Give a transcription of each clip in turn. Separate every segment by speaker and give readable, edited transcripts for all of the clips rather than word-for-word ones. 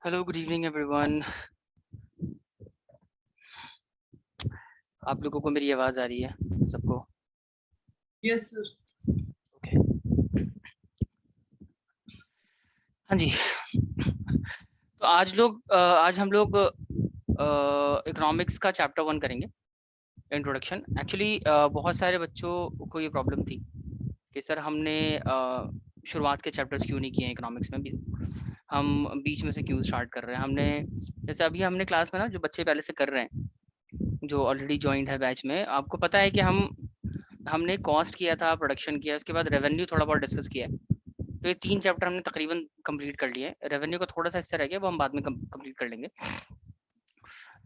Speaker 1: Hello, good evening everyone. आप लोगों को मेरी आवाज़ आ रही है सबको?
Speaker 2: Yes sir.
Speaker 1: ओके। हाँ जी। तो आज हम लोग इकोनॉमिक्स का चैप्टर 1 करेंगे, इंट्रोडक्शन। एक्चुअली बहुत सारे बच्चों को ये प्रॉब्लम थी कि सर हमने शुरुआत के चैप्टर्स क्यों नहीं किए इकोनॉमिक्स में भी, हम बीच में से क्यों स्टार्ट कर रहे हैं। हमने जैसे अभी हमने क्लास में ना, जो बच्चे पहले से कर रहे हैं, जो ऑलरेडी ज्वाइंट है बैच में, आपको पता है कि हमने कॉस्ट किया था, प्रोडक्शन किया, उसके बाद रेवेन्यू थोड़ा बहुत डिस्कस किया है। तो ये 3 चैप्टर हमने तकरीबन कंप्लीट कर लिए हैं। रेवेन्यू का थोड़ा सा हिस्सा रह गया, वो हम बाद में कंप्लीट कर लेंगे।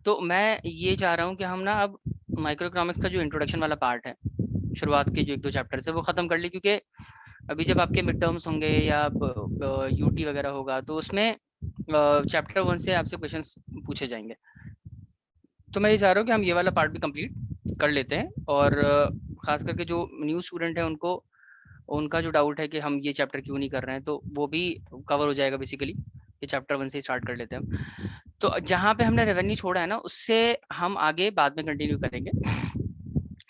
Speaker 1: तो मैं ये चाह रहा हूँ कि हम ना अब माइक्रो इकोनॉमिक्स का जो इंट्रोडक्शन वाला पार्ट है, शुरुआत के जो 1-2 चैप्टर है वो ख़त्म कर ली, क्योंकि अभी जब आपके मिड टर्म्स होंगे या यूटी वगैरह होगा, तो उसमें चैप्टर 1 से आपसे क्वेश्चंस पूछे जाएंगे। तो मैं ये चाह रहा हूँ कि हम ये वाला पार्ट भी कंप्लीट कर लेते हैं, और ख़ास करके जो न्यू स्टूडेंट है उनको, उनका जो डाउट है कि हम ये चैप्टर क्यों नहीं कर रहे हैं, तो वो भी कवर हो जाएगा बेसिकली। ये चैप्टर 1 से ही स्टार्ट कर लेते हैं हम। तो जहाँ पे हमने रेवेन्यू छोड़ा है ना, उससे हम आगे बाद में कंटिन्यू करेंगे।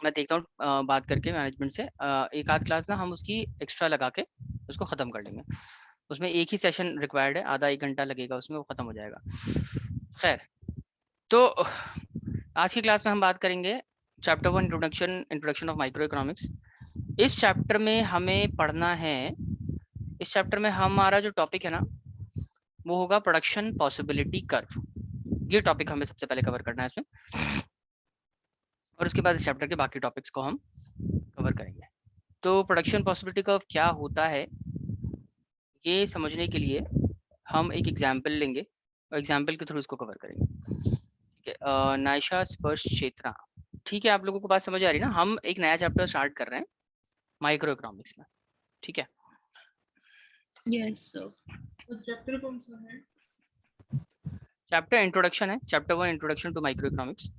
Speaker 1: मैं देखता हूँ बात करके मैनेजमेंट से, एक आध क्लास ना हम उसकी एक्स्ट्रा लगा के उसको ख़त्म कर लेंगे। उसमें एक ही सेशन रिक्वायर्ड है, आधा 1 घंटा लगेगा उसमें, वो ख़त्म हो जाएगा। खैर, तो आज की क्लास में हम बात करेंगे chapter 1, introduction of micro economics. इस चैप्टर में हमें पढ़ना है, इस चैप्टर में हमारा जो टॉपिक है ना, वो होगा प्रोडक्शन पॉसिबिलिटी कर्व। ये टॉपिक हमें सबसे पहले कवर करना है इसमें, और उसके बाद इस चैप्टर के बाकी टॉपिक्स को हम कवर करेंगे। तो प्रोडक्शन पॉसिबिलिटी कर्व क्या होता है, ये समझने के लिए हम एक एग्जाम्पल लेंगे और एग्जाम्पल के थ्रू इसको कवर करेंगे। ठीक है, नायशा स्पर्श क्षेत्र। ठीक है, आप लोगों को बात समझ आ रही है ना? हम एक नया चैप्टर स्टार्ट कर रहे हैं माइक्रो इकोनॉमिक्स में। ठीक है,
Speaker 2: यस सर। तो चैप्टर कौन सा है?
Speaker 1: चैप्टर इंट्रोडक्शन है, chapter 1 introduction to microeconomics,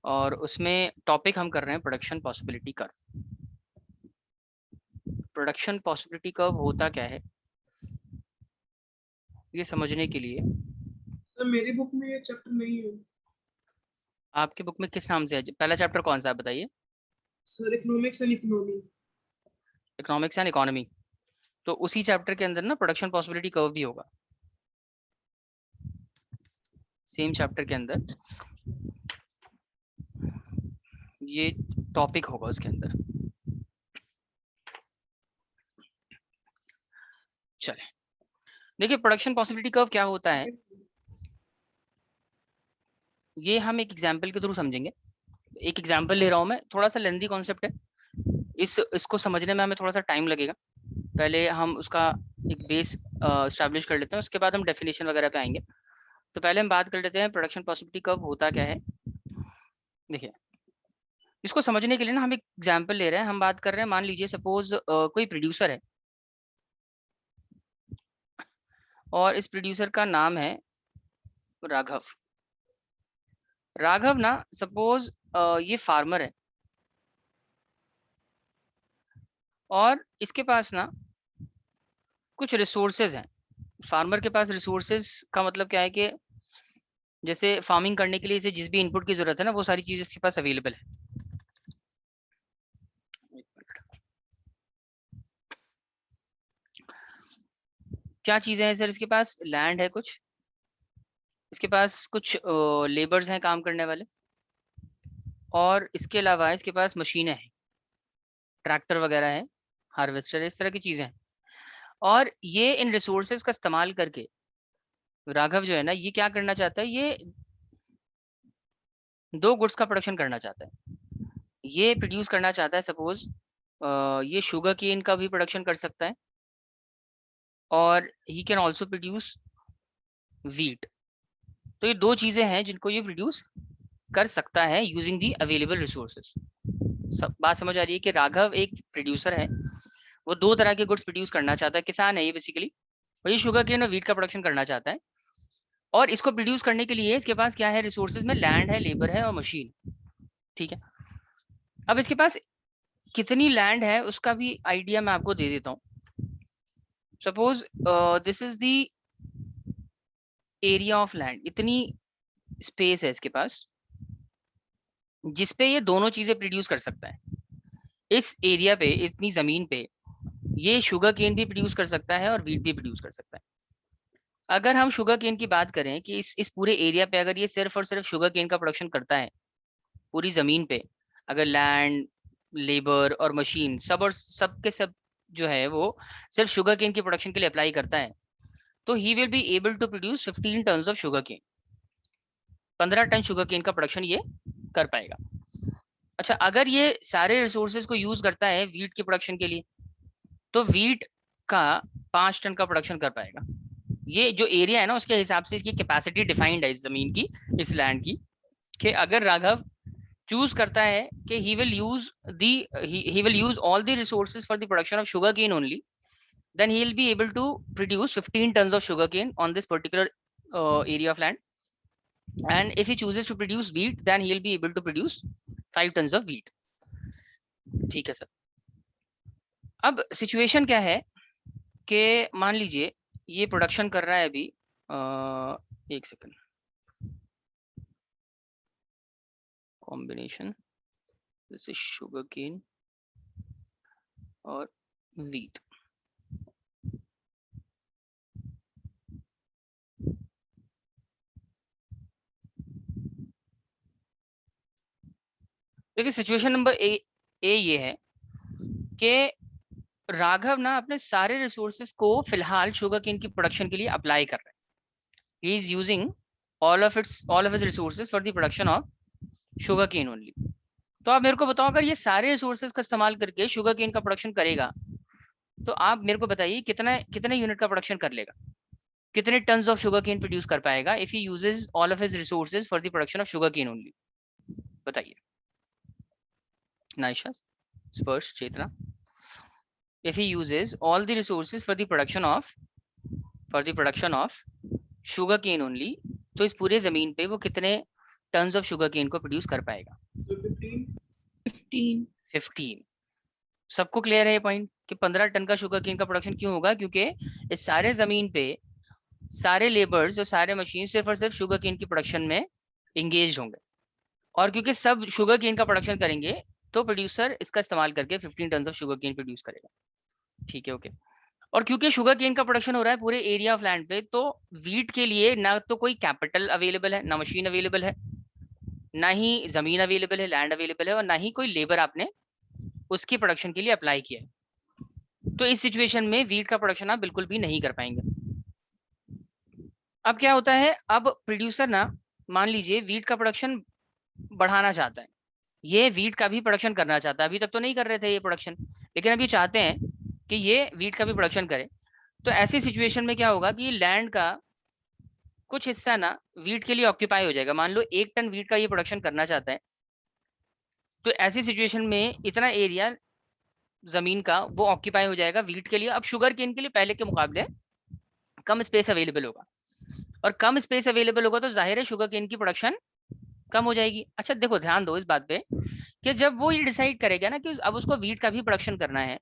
Speaker 1: और उसमें टॉपिक हम कर रहे हैं production possibility curve. Production possibility curve होता क्या है, ये समझने के लिए
Speaker 2: सर मेरी बुक में ये चैप्टर नहीं है।
Speaker 1: आपकी बुक में किस नाम से है? पहला चैप्टर कौन सा है बताइए?
Speaker 2: Sir economics and economy.
Speaker 1: Economics and economy. तो उसी चैप्टर के अंदर ना प्रोडक्शन पॉसिबिलिटी कर्व भी होगा, सेम चैप्टर के अंदर ये टॉपिक होगा उसके अंदर। चले, देखिए प्रोडक्शन पॉसिबिलिटी कर्व क्या होता है, ये हम एक एग्जाम्पल के थ्रू समझेंगे। एक एग्जाम्पल ले रहा हूँ मैं, थोड़ा सा लेंदी कॉन्सेप्ट है, इसको समझने में हमें थोड़ा सा टाइम लगेगा। पहले हम उसका एक बेस स्टैब्लिश कर लेते हैं, उसके बाद हम डेफिनेशन वगैरह पे आएंगे। तो पहले हम बात कर लेते हैं प्रोडक्शन पॉसिबिलिटी कर्व होता क्या है। देखिए, इसको समझने के लिए ना हम एक एग्जाम्पल ले रहे हैं। हम बात कर रहे हैं, मान लीजिए सपोज कोई प्रोड्यूसर है, और इस प्रोड्यूसर का नाम है राघव। राघव ना सपोज ये फार्मर है और इसके पास ना कुछ रिसोर्सेज हैं। फार्मर के पास रिसोर्सेज का मतलब क्या है कि जैसे फार्मिंग करने के लिए इसे जिस भी इनपुट की जरूरत है ना वो सारी चीजें इसके पास अवेलेबल है। क्या चीजें हैं सर? इसके पास लैंड है कुछ, इसके पास कुछ लेबर्स हैं काम करने वाले, और इसके अलावा इसके पास मशीनें हैं, ट्रैक्टर वगैरह है, हार्वेस्टर है, इस तरह की चीजें हैं। और ये इन रिसोर्सेज का इस्तेमाल करके राघव जो है ना ये क्या करना चाहता है, ये 2 गुड्स का प्रोडक्शन करना चाहता है। ये प्रोड्यूस करना चाहता है सपोज ये शुगर केन का भी प्रोडक्शन कर सकता है और he can also produce wheat. तो ये 2 चीजें हैं जिनको ये प्रोड्यूस कर सकता है यूजिंग दी अवेलेबल रिसोर्सेज। सब बात समझ आ रही है कि राघव एक प्रोड्यूसर है, वो 2 तरह के गुड्स प्रोड्यूस करना चाहता है, किसान है ये बेसिकली, और ये शुगर केन और व्हीट का प्रोडक्शन करना चाहता है। और इसको प्रोड्यूस करने के लिए इसके पास क्या है, रिसोर्सेज में लैंड है, लेबर है और मशीन। ठीक है, अब इसके पास कितनी लैंड है उसका भी आइडिया मैं आपको दे देता हूँ। Suppose this is the area of land, इतनी स्पेस है इसके पास जिसपे ये दोनों चीजें प्रोड्यूस कर सकता है। इस एरिया पे, इतनी जमीन पे ये शुगर केन भी प्रोड्यूस कर सकता है और व्हीट भी प्रोड्यूस कर सकता है। अगर हम शुगर केन की बात करें कि इस पूरे एरिया पे अगर ये सिर्फ और सिर्फ शुगर केन का प्रोडक्शन करता है पूरी जमीन पे, अगर लैंड, लेबर और मशीन सब और सब के सब जो है वो सिर्फ शुगर केन की प्रोडक्शन के लिए अप्लाई करता है, तो he will be able to produce 15 ton of sugarcane. 15 ton sugarcane का प्रोडक्शन ये कर पाएगा। अच्छा, अगर ये सारे रिसोर्सेज को यूज करता है व्हीट के प्रोडक्शन के लिए, तो व्हीट का 5 टन का प्रोडक्शन कर पाएगा। ये जो एरिया है ना उसके हिसाब से इसकी कैपेसिटी डिफाइंड है इस जमीन की, इस लैंड की, कि अगर राघव चूज करता है कि he will use all the resources for the production of sugarcane only, then he will be able to produce 15 tons of sugarcane on this particular area of land. And if he chooses to produce wheat, then he will be able to produce 5 tons of wheat. ठीक है sir. अब situation क्या है कि मान लीजिए ये production कर रहा है अभी, एक second, combination, this is sugarcane और wheat। देखिए सिचुएशन नंबर ए ये है कि राघव ना अपने सारे रिसोर्सेज को फिलहाल शुगर केन की प्रोडक्शन के लिए अप्लाई कर रहा है। He is using all of his resources for the production of sugarcane only. तो आप मेरे को बताओ, अगर ये सारे रिसोर्सेज का इस्तेमाल करके शुगर केन का प्रोडक्शन करेगा तो आप मेरे को बताइए कितना कितने यूनिट का प्रोडक्शन कर लेगा, कितने tons of sugarcane produce कर पाएगा if he uses all of his resources for the production of sugarcane only. बताइए नाइशा, स्पर्श, चेतना, if he uses all the resources for the production of sugar cane only, तो इस पूरे जमीन पे वो कितने टन्स ऑफ शुगर केन को प्रोड्यूस कर पाएगा? 15। सबको क्लियर है ये पॉइंट कि 15 टन का शुगर केन का प्रोडक्शन क्यों होगा? क्योंकि इस सारे जमीन पे सारे लेबर्स और सारे मशीन सिर्फ और सिर्फ शुगर केन की प्रोडक्शन में इंगेज होंगे, और क्योंकि सब शुगर केन का प्रोडक्शन करेंगे तो प्रोड्यूसर इसका इस्तेमाल करके 15 ton of sugarcane produce करेगा। ठीक है, ओके। और क्योंकि शुगर केन का प्रोडक्शन हो रहा है पूरे एरिया ऑफ लैंड पे, तो व्हीट के लिए ना तो कोई कैपिटल अवेलेबल है, ना मशीन अवेलेबल है, ना ही जमीन अवेलेबल है, लैंड अवेलेबल है, और ना ही कोई लेबर आपने उसकी प्रोडक्शन के लिए अप्लाई किया है। तो इस सिचुएशन में व्हीट का प्रोडक्शन आप बिल्कुल भी नहीं कर पाएंगे। अब क्या होता है, अब प्रोड्यूसर ना मान लीजिए व्हीट का प्रोडक्शन बढ़ाना चाहता है, ये व्हीट का भी प्रोडक्शन करना चाहता है। अभी तक तो नहीं कर रहे थे ये प्रोडक्शन, लेकिन अभी चाहते हैं कि ये व्हीट का भी प्रोडक्शन करे। तो ऐसी सिचुएशन में क्या होगा कि लैंड का कुछ हिस्सा ना व्हीट के लिए ऑक्यूपाई हो जाएगा। मान लो 1 टन व्हीट का ये प्रोडक्शन करना चाहता है, तो ऐसी सिचुएशन में इतना एरिया जमीन का वो ऑक्यूपाई हो जाएगा व्हीट के लिए। अब शुगर केन के लिए पहले के मुकाबले कम स्पेस अवेलेबल होगा, और कम स्पेस अवेलेबल होगा तो जाहिर है शुगर केन की प्रोडक्शन कम हो जाएगी। अच्छा देखो ध्यान दो इस बात पे कि जब वो ये डिसाइड करेगा ना कि अब उसको वीट का भी प्रोडक्शन करना है,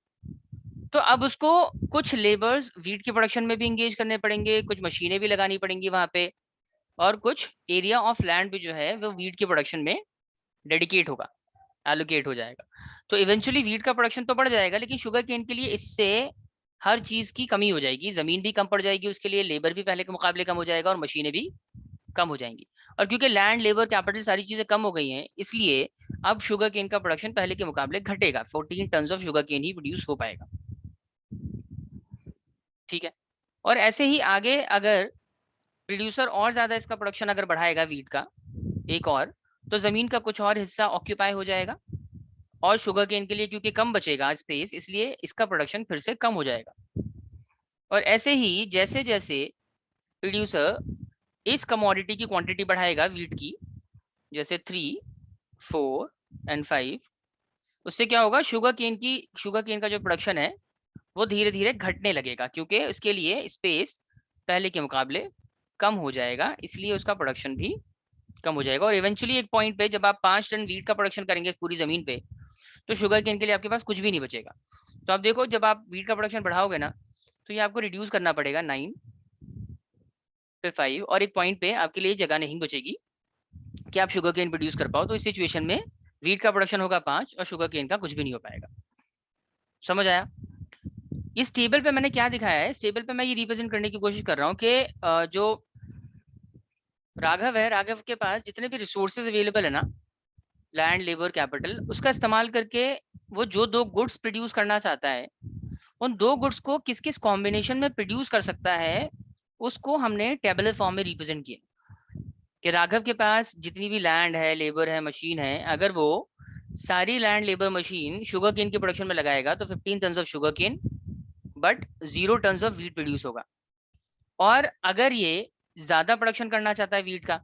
Speaker 1: तो अब उसको कुछ लेबर्स वीट की प्रोडक्शन में भी इंगेज करने पड़ेंगे, कुछ मशीनें भी लगानी पड़ेंगी वहां पे, और कुछ एरिया ऑफ लैंड भी जो है वो वीट की प्रोडक्शन में डेडिकेट होगा, एलोकेट हो जाएगा। तो इवेंचुअली वीट का प्रोडक्शन तो बढ़ जाएगा, लेकिन शुगर केन के लिए इससे हर चीज की कमी हो जाएगी, जमीन भी कम पड़ जाएगी उसके लिए, लेबर भी पहले के मुकाबले कम हो जाएगा, और मशीनें भी कम हो जाएंगी। और क्योंकि लैंड, लेबर, कैपिटल सारी चीजें कम हो गई हैं, इसलिए अब शुगर केन का प्रोडक्शन पहले के मुकाबले घटेगा, 14 टन ऑफ शुगर केन ही प्रोड्यूस हो पाएगा। ठीक है, और ऐसे ही आगे अगर प्रोड्यूसर और ज्यादा इसका प्रोडक्शन अगर बढ़ाएगा वीट का एक और, तो जमीन का कुछ और हिस्सा ऑक्यूपाई हो जाएगा, और शुगर केन के लिए क्योंकि कम बचेगा स्पेस, इसलिए इसका प्रोडक्शन फिर से कम हो जाएगा। और ऐसे ही जैसे जैसे प्रोड्यूसर इस कमोडिटी की क्वांटिटी बढ़ाएगा वीट की, जैसे 3, 4 एंड 5, उससे क्या होगा, शुगर केन का जो प्रोडक्शन है वो धीरे धीरे घटने लगेगा, क्योंकि इसके लिए स्पेस पहले के मुकाबले कम हो जाएगा, इसलिए उसका प्रोडक्शन भी कम हो जाएगा। और इवेंचुअली एक पॉइंट पे जब आप 5 टन वीट का प्रोडक्शन करेंगे पूरी जमीन पे, तो शुगर केन के लिए आपके पास कुछ भी नहीं बचेगा। तो आप देखो जब आप वीट का प्रोडक्शन बढ़ाओगे ना, तो ये आपको रिड्यूस करना पड़ेगा 9 पे 5, और एक पॉइंट पे आपके लिए जगह नहीं बचेगी कि आप शुगर केन प्रोड्यूस कर पाओ। तो इस सिचुएशन में वीट का प्रोडक्शन होगा 5 और शुगर केन का कुछ भी नहीं हो पाएगा। समझ आया? इस टेबल पे मैंने क्या दिखाया है, इस टेबल पे मैं ये रिप्रेजेंट करने की कोशिश कर रहा हूँ कि जो राघव है, राघव के पास जितने भी रिसोर्सेज अवेलेबल है ना, लैंड, लेबर, कैपिटल, उसका इस्तेमाल करके वो जो 2 गुड्स प्रोड्यूस करना चाहता है, उन 2 गुड्स को किस किस कॉम्बिनेशन में प्रोड्यूस कर सकता है, उसको हमने टेबलर फॉर्म में रिप्रेजेंट किया कि राघव के पास जितनी भी लैंड है, लेबर है, मशीन है, अगर वो सारी land, labour, machine sugarcane के प्रोडक्शन में लगाएगा तो 15 ton of sugarcane but 0 ton of wheat produce होगा। और अगर ये ज्यादा प्रोडक्शन करना चाहता है वीट का,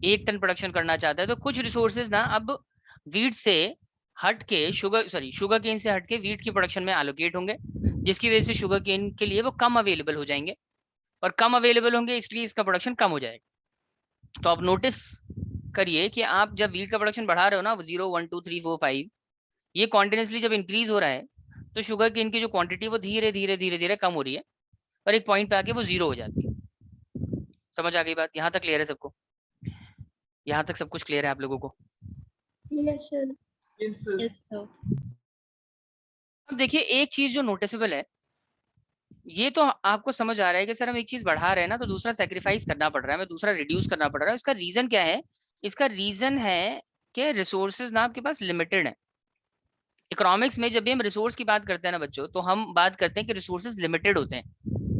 Speaker 1: 1 टन प्रोडक्शन करना चाहता है, तो कुछ रिसोर्सेज ना अब वीट से हट के शुगर केन से हट के वीट की प्रोडक्शन में एलोकेट होंगे, जिसकी वजह से शुगर केन के लिए वो कम अवेलेबल हो जाएंगे, और कम अवेलेबल होंगे इसलिए इसका प्रोडक्शन कम हो जाएगा। तो आप नोटिस करिए कि आप जब वीट का प्रोडक्शन बढ़ा रहे हो ना, 0, 1, 2, 3, 4, 5, ये कॉन्टिन्यूसली जब इंक्रीज हो रहा है, तो शुगर केन की जो क्वांटिटी वो धीरे धीरे धीरे धीरे कम हो रही है, और एक पॉइंट पे आके वो 0 हो जाती है। समझ आ गई बात? यहाँ तक क्लियर है सबको? यहाँ तक सब कुछ क्लियर है आप लोगों को?
Speaker 2: Yes, sir. Yes, sir. Yes, sir.
Speaker 1: अब देखिए एक चीज जो नोटिसेबल है, ये तो आपको समझ आ रहा है कि सर हम एक चीज बढ़ा रहे हैं ना, तो दूसरा सेक्रीफाइस करना पड़ रहा है, हमें दूसरा रिड्यूस करना पड़ रहा है। इसका रीजन क्या है? इसका रीजन है कि रिसोर्सेज ना आपके पास लिमिटेड है। इकोनॉमिक्स में जब भी हम रिसोर्स की बात करते हैं ना बच्चों, तो हम बात करते हैं कि रिसोर्सेज लिमिटेड होते हैं।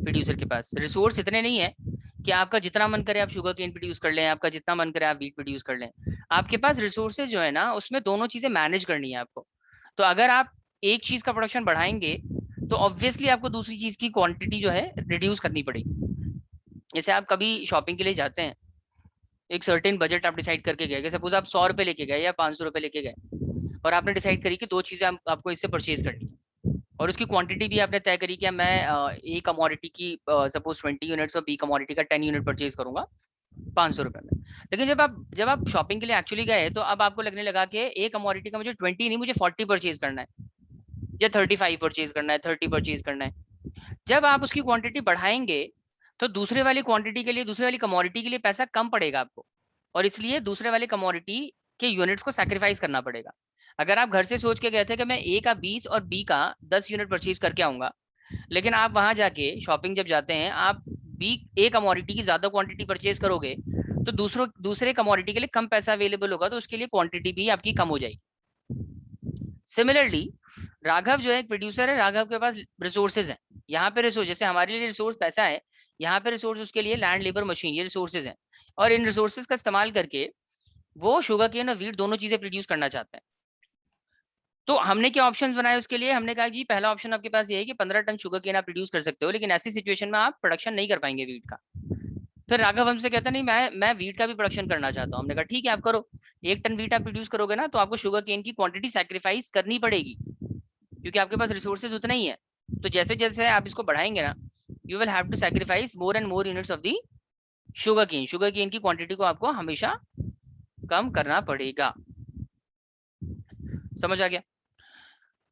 Speaker 1: प्रोड्यूसर के पास रिसोर्स इतने नहीं है कि आपका जितना मन करे आप शुगर केन प्रोड्यूस कर लें, आपका जितना मन करे आप वीट प्रोड्यूस कर लें। आपके पास रिसोर्सेज जो है ना, उसमें दोनों चीजें मैनेज करनी है आपको। तो अगर आप एक चीज का प्रोडक्शन बढ़ाएंगे, तो ऑब्वियसली आपको दूसरी चीज की क्वांटिटी जो है रिड्यूस करनी पड़ेगी। जैसे आप कभी शॉपिंग के लिए जाते हैं, एक सर्टेन बजट आप डिसाइड करके गए, कि सपोज आप 100 रुपए लेके गए या 500 रुपए लेके गए, और आपने डिसाइड करी कि 2 चीजें आपको इससे परचेज करनी है, और उसकी क्वांटिटी भी आपने तय करी कि मैं ए कमोडिटी की सपोज 20 यूनिट्स और बी कमोडिटी का 10 यूनिट परचेज करूंगा 500 रुपए में। लेकिन जब आप शॉपिंग के लिए एक्चुअली गए, तो अब आपको लगने लगा कि ए कमोडिटी का मुझे 20 नहीं, मुझे 40 परचेज करना है, या 35 परचेज करना है, 30 परचेज करना है। जब आप उसकी क्वांटिटी बढ़ाएंगे, तो दूसरे वाली क्वांटिटी के लिए, दूसरे वाली कमोडिटी के लिए पैसा कम पड़ेगा आपको, और इसलिए दूसरे वाले कमोडिटी के यूनिट्स को सैक्रिफाइस करना पड़ेगा। अगर आप घर से सोच के गए थे कि मैं ए का 20 और बी का 10 यूनिट परचेज करके आऊंगा, लेकिन आप वहां जाके शॉपिंग जब जाते हैं, आप बी ए कमोडिटी की ज्यादा क्वांटिटी परचेज करोगे, तो दूसरे कमोडिटी के लिए कम पैसा अवेलेबल होगा, तो उसके लिए क्वांटिटी भी आपकी कम हो जाएगी। सिमिलरली राघव जो है एक प्रोड्यूसर है, राघव के पास रिसोर्सेज हैं। यहाँ पे रिसोर्स, जैसे हमारे लिए रिसोर्स पैसा है, यहाँ पे रिसोर्स उसके लिए लैंड, लेबर, मशीन, ये रिसोर्सेज हैं। और इन रिसोर्सेज का इस्तेमाल करके वो शुगर केन और वीट दोनों चीजें प्रोड्यूस करना चाहते हैं। तो हमने क्या ऑप्शंस बनाए उसके लिए? हमने कहा कि पहला ऑप्शन आपके पास ये है कि 15 टन शुगर केन आप प्रोड्यूस कर सकते हो, लेकिन ऐसी सिचुएशन में आप प्रोडक्शन नहीं कर पाएंगे वीट का। फिर राघव हमसे कहता नहीं, मैं वीट का भी प्रोडक्शन करना चाहता हूँ। हमने कहा ठीक है आप करो, 1 टन वीट आप प्रोड्यूस करोगे ना, तो आपको शुगर केन की क्वांटिटी सैक्रिफाइस करनी पड़ेगी, क्योंकि आपके पास रिसोर्सेज उतना ही है। तो जैसे जैसे आप इसको बढ़ाएंगे ना, you will have to sacrifice more and more units of the sugar cane. Sugar cane की क्वांटिटी को आपको हमेशा कम करना पड़ेगा। समझ आ गया?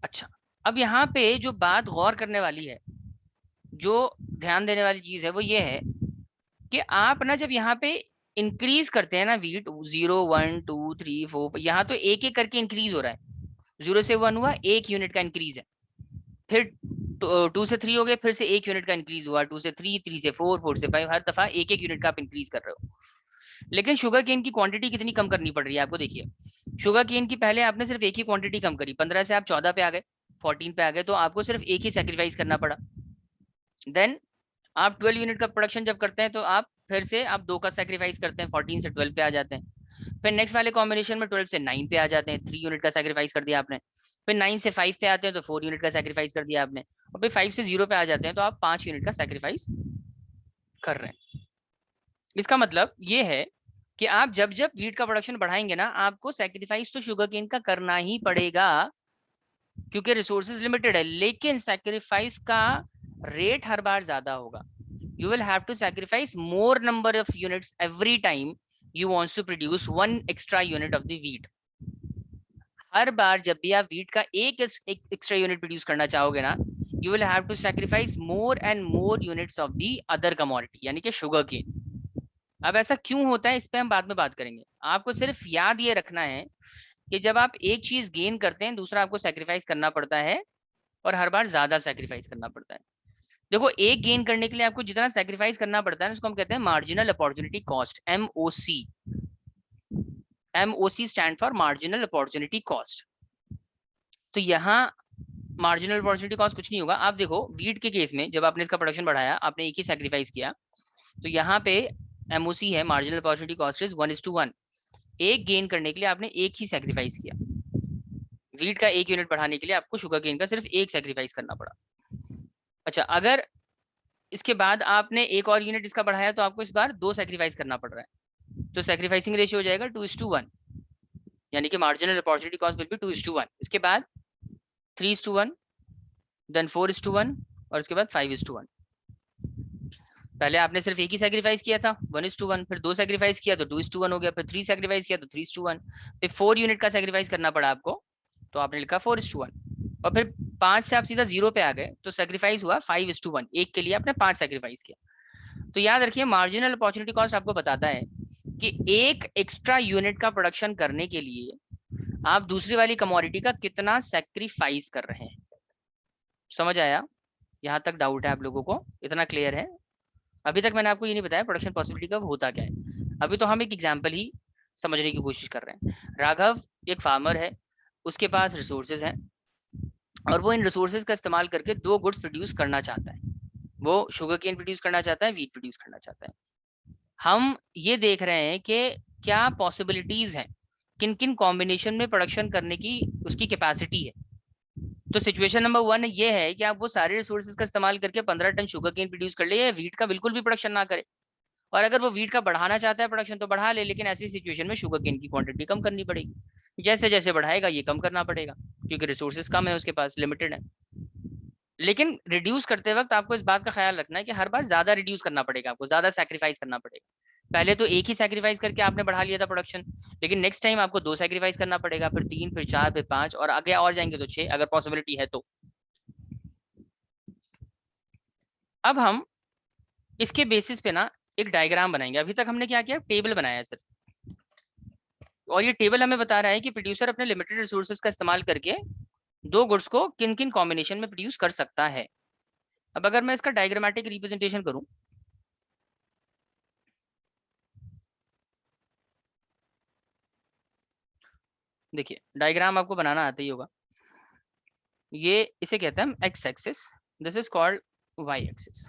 Speaker 1: अच्छा, अब यहाँ पे जो बात गौर करने वाली है, जो ध्यान देने वाली चीज है वो ये है कि आप ना जब यहाँ पे इंक्रीज करते हैं ना वीट 0 1 2 3 4, यहाँ तो एक एक करके इंक्रीज हो रहा है। 0 से 1 हुआ, 1 यूनिट का इंक्रीज है, फिर 2 से 3 हो गए, फिर से 1 यूनिट का इंक्रीज हुआ, 2 से 3, 3 से 4, 4 से 5, हर दफा एक एक यूनिट का आप इंक्रीज कर रहे हो। लेकिन शुगर केन की क्वांटिटी कितनी कम करनी पड़ रही है आपको? देखिए शुगर केन की पहले आपने सिर्फ एक ही क्वांटिटी कम करी, 15 से आप 14 पे आ गए, 14 पे आ गए, तो आपको सिर्फ एक ही सेक्रीफाइस करना पड़ा। देन आप 12 यूनिट का प्रोडक्शन जब करते हैं तो आप फिर से आप 2 का सेक्रीफाइस करते हैं, 14 से 12 पे आ जाते हैं। फिर नेक्स्ट वाले कॉम्बिनेशन में 12 से 9 पे आ जाते हैं, 3 यूनिट का सेक्रीफाइस कर दिया आपने। फिर 9 से 5 पे आते हैं तो 4 यूनिट का सेक्रीफाइस कर दिया आपने। और फिर 5 से 0 पे आ जाते हैं तो आप 5 यूनिट का सेक्रीफाइस कर रहे हैं। इसका मतलब ये है कि आप जब जब वीट का प्रोडक्शन बढ़ाएंगे ना, आपको सेक्रीफाइस तो शुगर केन का करना ही पड़ेगा, क्योंकि रिसोर्सेज लिमिटेड है, लेकिन सेक्रीफाइस का रेट हर बार ज्यादा होगा। You will have to sacrifice more number of units every time you want to produce one extra unit of the wheat. हर बार जब भी आप wheat का एक extra unit produce करना चाहोगे ना, you will have to sacrifice more and more units of the other commodity, यानी कि sugar cane. अब ऐसा क्यों होता है इस पे हम बाद में बात करेंगे। आपको सिर्फ याद ये रखना है कि जब आप एक चीज गेन करते हैं, दूसरा आपको सेक्रीफाइस करना पड़ता है, और हर बार ज्यादा सेक्रीफाइस करना पड़ता है। देखो एक गेन करने के लिए आपको जितना सेक्रीफाइस करना पड़ता है उसको हम कहते हैं marginal opportunity cost, MOC। MOC stand for marginal opportunity cost. तो यहाँ मार्जिनल अपॉर्चुनिटी कॉस्ट कुछ नहीं होगा। आप देखो वीट के केस में जब आपने इसका प्रोडक्शन बढ़ाया, आपने एक ही सेक्रीफाइस किया, तो यहाँ पे MOC है, मार्जिनल अपॉर्चुनिटी कॉस्ट इज 1:1। एक गेन करने के लिए आपने एक ही सेक्रीफाइस किया। वीट का एक यूनिट बढ़ाने के लिए आपको शुगर केन का सिर्फ एक सेक्रीफाइस करना पड़ा। अच्छा, अगर इसके बाद आपने एक और यूनिट इसका बढ़ाया तो आपको इस बार 2 सेक्रीफाइस करना पड़ रहा है, तो सेक्रीफाइसिंग रेशियो हो जाएगा 2:1, यानी कि marginal opportunity cost will be 2:1। इसके बाद 3:1, देन 4:1, और इसके बाद 5:1। पहले आपने सिर्फ एक ही सेक्रीफाइस किया था 1:1, फिर 2 सेक्रीफाइस किया तो 2:1 हो गया, फिर 3 सेक्रीफाइस किया तो 3:1, फिर 4 यूनिट का सेक्रीफाइस करना पड़ा आपको, तो आपने लिखा 4:1, और फिर 5 से आप सीधा 0 पे आ गए तो सेक्रीफाइस हुआ 5:1। एक के लिए आपने 5 सेक्रीफाइस किया। तो याद रखिए मार्जिनल अपॉर्चुनिटी कॉस्ट आपको बताता है कि एक एक्स्ट्रा यूनिट का प्रोडक्शन करने के लिए आप दूसरी वाली कमोडिटी का कितना सेक्रीफाइस कर रहे हैं। समझ आया? यहाँ तक डाउट है आप लोगों को? इतना क्लियर है? अभी तक मैंने आपको ये नहीं बताया प्रोडक्शन पॉसिबिलिटी का होता क्या है। अभी तो हम एक एग्जाम्पल ही समझने की कोशिश कर रहे हैं। राघव एक फार्मर है, उसके पास रिसोर्सेज हैं, और वो इन रिसोर्सेज का इस्तेमाल करके 2 गुड्स प्रोड्यूस करना चाहता है। वो शुगर केन प्रोड्यूस करना चाहता है, वीट प्रोड्यूस करना चाहता है। हम ये देख रहे हैं कि क्या पॉसिबिलिटीज हैं, किन किन कॉम्बिनेशन में प्रोडक्शन करने की उसकी कैपेसिटी है। तो सिचुएशन नंबर 1 ये है कि आप वो सारे रिसोर्सेज का इस्तेमाल करके 15 टन शुगर केन प्रोड्यूस कर ले, या वीट का बिल्कुल भी प्रोडक्शन ना करे। और अगर वो वीट का बढ़ाना चाहता है प्रोडक्शन तो बढ़ा ले, लेकिन ऐसी सिचुएशन में शुगर केन की क्वांटिटी कम करनी पड़ेगी। जैसे जैसे बढ़ाएगा ये कम करना पड़ेगा, क्योंकि रिसोर्सेज कम है उसके पास, लिमिटेड है। लेकिन रिड्यूस करते वक्त आपको इस बात का ख्याल रखना है कि हर बार ज्यादा रिड्यूस करना पड़ेगा, आपको ज्यादा सैक्रिफाइस करना पड़ेगा। पहले तो एक ही सैक्रिफाइस करके आपने बढ़ा लिया था प्रोडक्शन, लेकिन नेक्स्ट टाइम आपको 2 सैक्रिफाइस करना पड़ेगा, फिर 3, फिर 4, फिर 5, और आगे और जाएंगे तो 6 अगर पॉसिबिलिटी है तो। अब हम इसके बेसिस पे ना एक डायग्राम बनाएंगे। अभी तक हमने क्या किया, टेबल बनाया है सिर्फ, और ये टेबल हमें बता रहा है कि प्रोड्यूसर अपने लिमिटेड रिसोर्सेज का इस्तेमाल करके 2 गुड्स को किन किन कॉम्बिनेशन में प्रोड्यूस कर सकता है। अब अगर मैं इसका डायग्रामेटिक रिप्रेजेंटेशन करूं, देखिए डायग्राम आपको बनाना आता ही होगा। ये इसे कहते हैं X axis, this is called Y axis.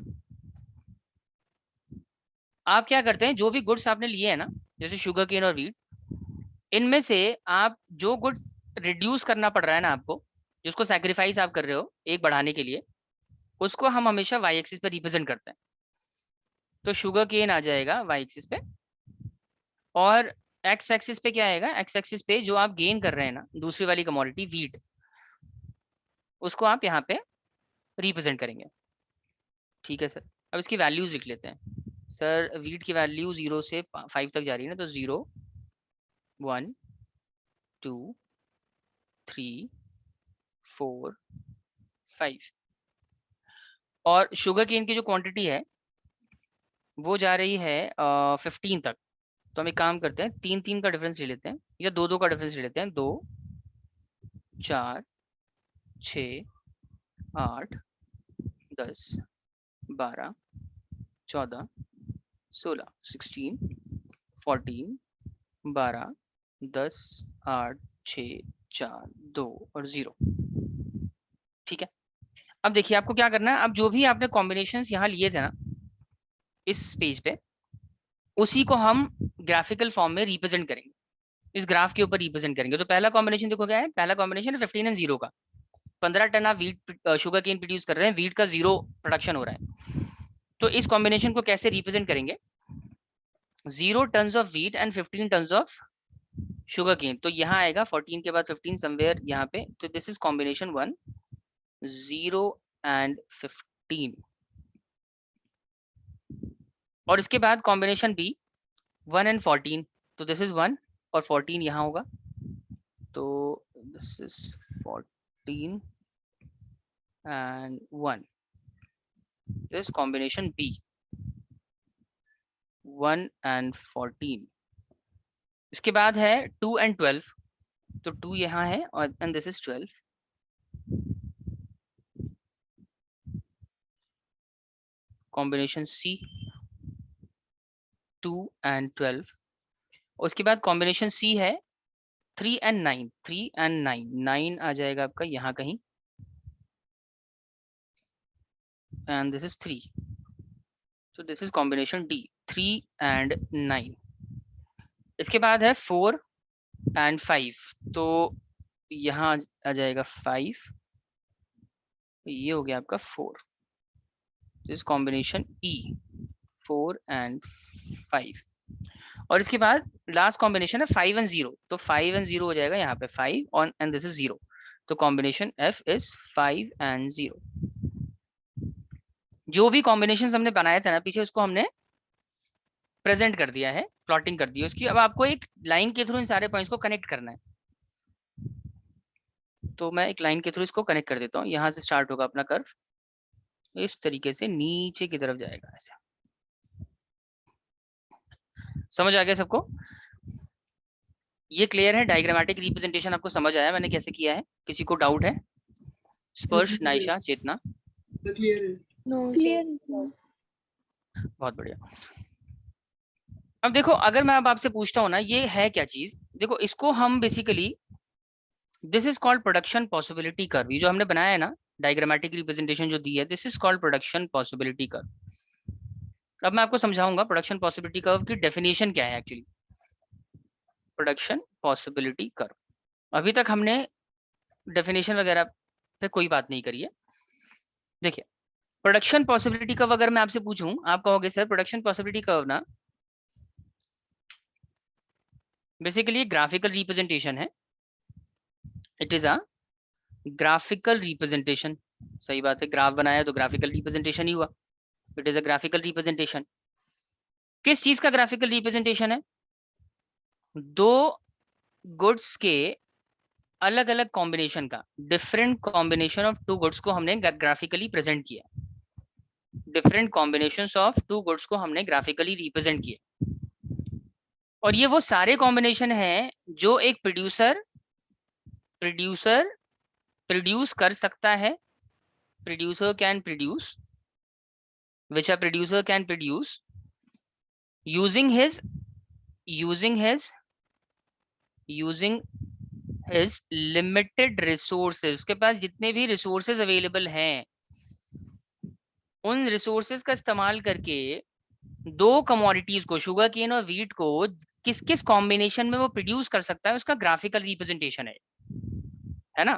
Speaker 1: आप क्या करते हैं, जो भी गुड्स आपने लिए हैं ना, जैसे शुगर केन और वीट, इनमें से आप जो गुड्स रिड्यूस करना पड़ रहा है ना आपको, जिसको सैक्रिफाइस आप कर रहे हो एक बढ़ाने के लिए, उसको हम हमेशा वाई एक्सिस पे रिप्रेजेंट करते हैं। तो शुगर केन आ जाएगा वाई एक्सिस पे, और एक्स एक्सिस पे क्या आएगा, एक्स एक्सिस पे जो आप गेन कर रहे हैं ना दूसरी वाली कमोडिटी वीट, उसको आप यहाँ पे रिप्रेजेंट करेंगे। ठीक है सर? अब इसकी वैल्यूज लिख लेते हैं। सर वीट की वैल्यू 0 से 5 तक जा रही है ना, तो 0 1 2 3 4 5। और शुगर केन की जो क्वांटिटी है वो जा रही है 15 तक। तो हम एक काम करते हैं, 3 का डिफरेंस ले लेते हैं, या 2 का डिफरेंस ले लेते हैं। 2 4 6 8 10 12 14 16 16 14 12 10 8 6 4 2 और 0। ठीक है, अब देखिए आपको क्या करना है। अब जो भी आपने कॉम्बिनेशंस यहाँ लिए थे ना इस पेज पे, उसी को हम ग्राफिकल फॉर्म में रिप्रेजेंट करेंगे, इस ग्राफ के ऊपर रिप्रेजेंट करेंगे। तो पहला कॉम्बिनेशन देखो क्या है, पहला कॉम्बिनेशन है 15 एंड 0 का। 15 टन आप वीट शुगर केन प्रोड्यूस कर रहे हैं, वीट का 0 प्रोडक्शन हो रहा है। तो इस कॉम्बिनेशन को कैसे रिप्रेजेंट करेंगे, 0 tons of wheat and 15 tons of sugarcane. तो यहाँ आएगा 14 के बाद 15 समवेयर यहाँ पे। तो दिस इज कॉम्बिनेशन 1 0 एंड 15। और इसके बाद कॉम्बिनेशन बी 1 एंड 14। तो दिस इज 1 और 14 यहाँ होगा। तो this is 14 and 1, this combination B 1 and 14। इसके बाद है 2 and 12। तो 2 यहाँ है और and this is 12। Combination C 2 and 12। उसके बाद कॉम्बिनेशन C है 3 and 9। 3 and 9, 9 आ जाएगा आपका यहाँ कहीं, and this is 3। so this is combination D 3 and 9। इसके बाद है 4 and 5। तो यहाँ आ जाएगा 5, ये हो गया आपका 4। This combination E 4 and 5। और इसके बाद लास्ट कॉम्बिनेशन है 5 and 0। तो 5 and 0 हो जाएगा यहाँ पे 5 ऑन एंड दिस इज 0। तो कॉम्बिनेशन F इज 5 and 0। जो भी कॉम्बिनेशन हमने बनाए थे ना पीछे, उसको हमने प्रेजेंट कर दिया है, प्लॉटिंग कर दी है उसकी। अब आपको एक लाइन के थ्रू इन सारे पॉइंट्स को कनेक्ट करना है। तो मैं एक लाइन के थ्रू इसको कनेक्ट कर देता हूँ। यहाँ से स्टार्ट होगा अपना कर्व, इस तरीके से नीचे की तरफ जाएगा ऐसे। समझ आ गया सबको? ये क्लियर है? डायग्रामेटिक रिप्रेजेंटेशन आपको समझ आया मैंने कैसे किया है? किसी को डाउट है? स्पर्श, नाइशा, चेतना?
Speaker 2: क्लियर है।
Speaker 1: बहुत बढ़िया। अब देखो, अगर मैं अब आपसे पूछता हूँ ना, ये है क्या चीज? देखो, इसको हम basically, this is called production possibility curve. ये जो हमने बनाया है ना, डायग्रामेटिक रिप्रेजेंटेशन जो दी है, this is called production possibility curve. अब मैं आपको समझाऊंगा प्रोडक्शन पॉसिबिलिटी कर्व की डेफिनेशन क्या है एक्चुअली। प्रोडक्शन पॉसिबिलिटी कर्व, अभी तक हमने डेफिनेशन वगैरह पे कोई बात नहीं करी है। देखिए, प्रोडक्शन पॉसिबिलिटी कर्व अगर मैं आपसे पूछूं, आप कहोगे सर प्रोडक्शन पॉसिबिलिटी कर्व ना बेसिकली ग्राफिकल रिप्रेजेंटेशन है। It is a graphical representation. सही बात है, ग्राफ बनाया तो ग्राफिकल रिप्रेजेंटेशन ही हुआ। It is a graphical representation. किस चीज का ग्राफिकल रिप्रेजेंटेशन है? दो गुड्स के अलग अलग कॉम्बिनेशन का, different combination of two goods को हमने ग्राफिकली प्रेजेंट किया। Different combinations of two goods को हमने ग्राफिकली रिप्रेजेंट किया। और ये वो सारे कॉम्बिनेशन हैं जो एक प्रोड्यूसर प्रोड्यूस कर सकता है। Producer can produce, which a producer can produce using his limited resources। उसके पास जितने भी रिसोर्सेज अवेलेबल हैं, उन रिसोर्सेज का इस्तेमाल करके दो कमोडिटीज को, शुगर केन और वीट को, किस किस कॉम्बिनेशन में वो प्रोड्यूस कर सकता है, उसका ग्राफिकल रिप्रेजेंटेशन है ना।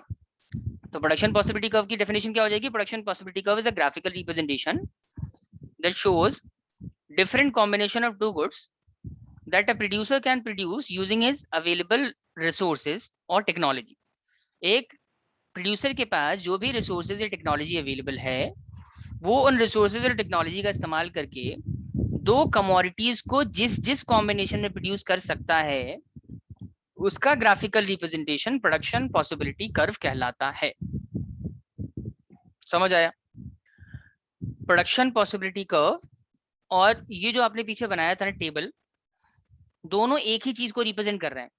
Speaker 1: तो प्रोडक्शन पॉसिबिलिटी कर्व की डेफिनेशन क्या हो जाएगी? Production possibility curve is a graphical representation that shows different combination of two goods that a producer can produce using his available resources or technology। एक producer के पास जो भी रिसोर्सेज या technology available है, वो उन रिसोर्सेज और टेक्नोलॉजी का इस्तेमाल करके दो कमोडिटीज को जिस जिस कॉम्बिनेशन में प्रोड्यूस कर सकता है उसका graphical representation production possibility curve कहलाता है। समझ आया? प्रोडक्शन पॉसिबिलिटी कर्व और ये जो आपने पीछे बनाया था ना टेबल, दोनों एक ही चीज को रिप्रेजेंट कर रहे हैं।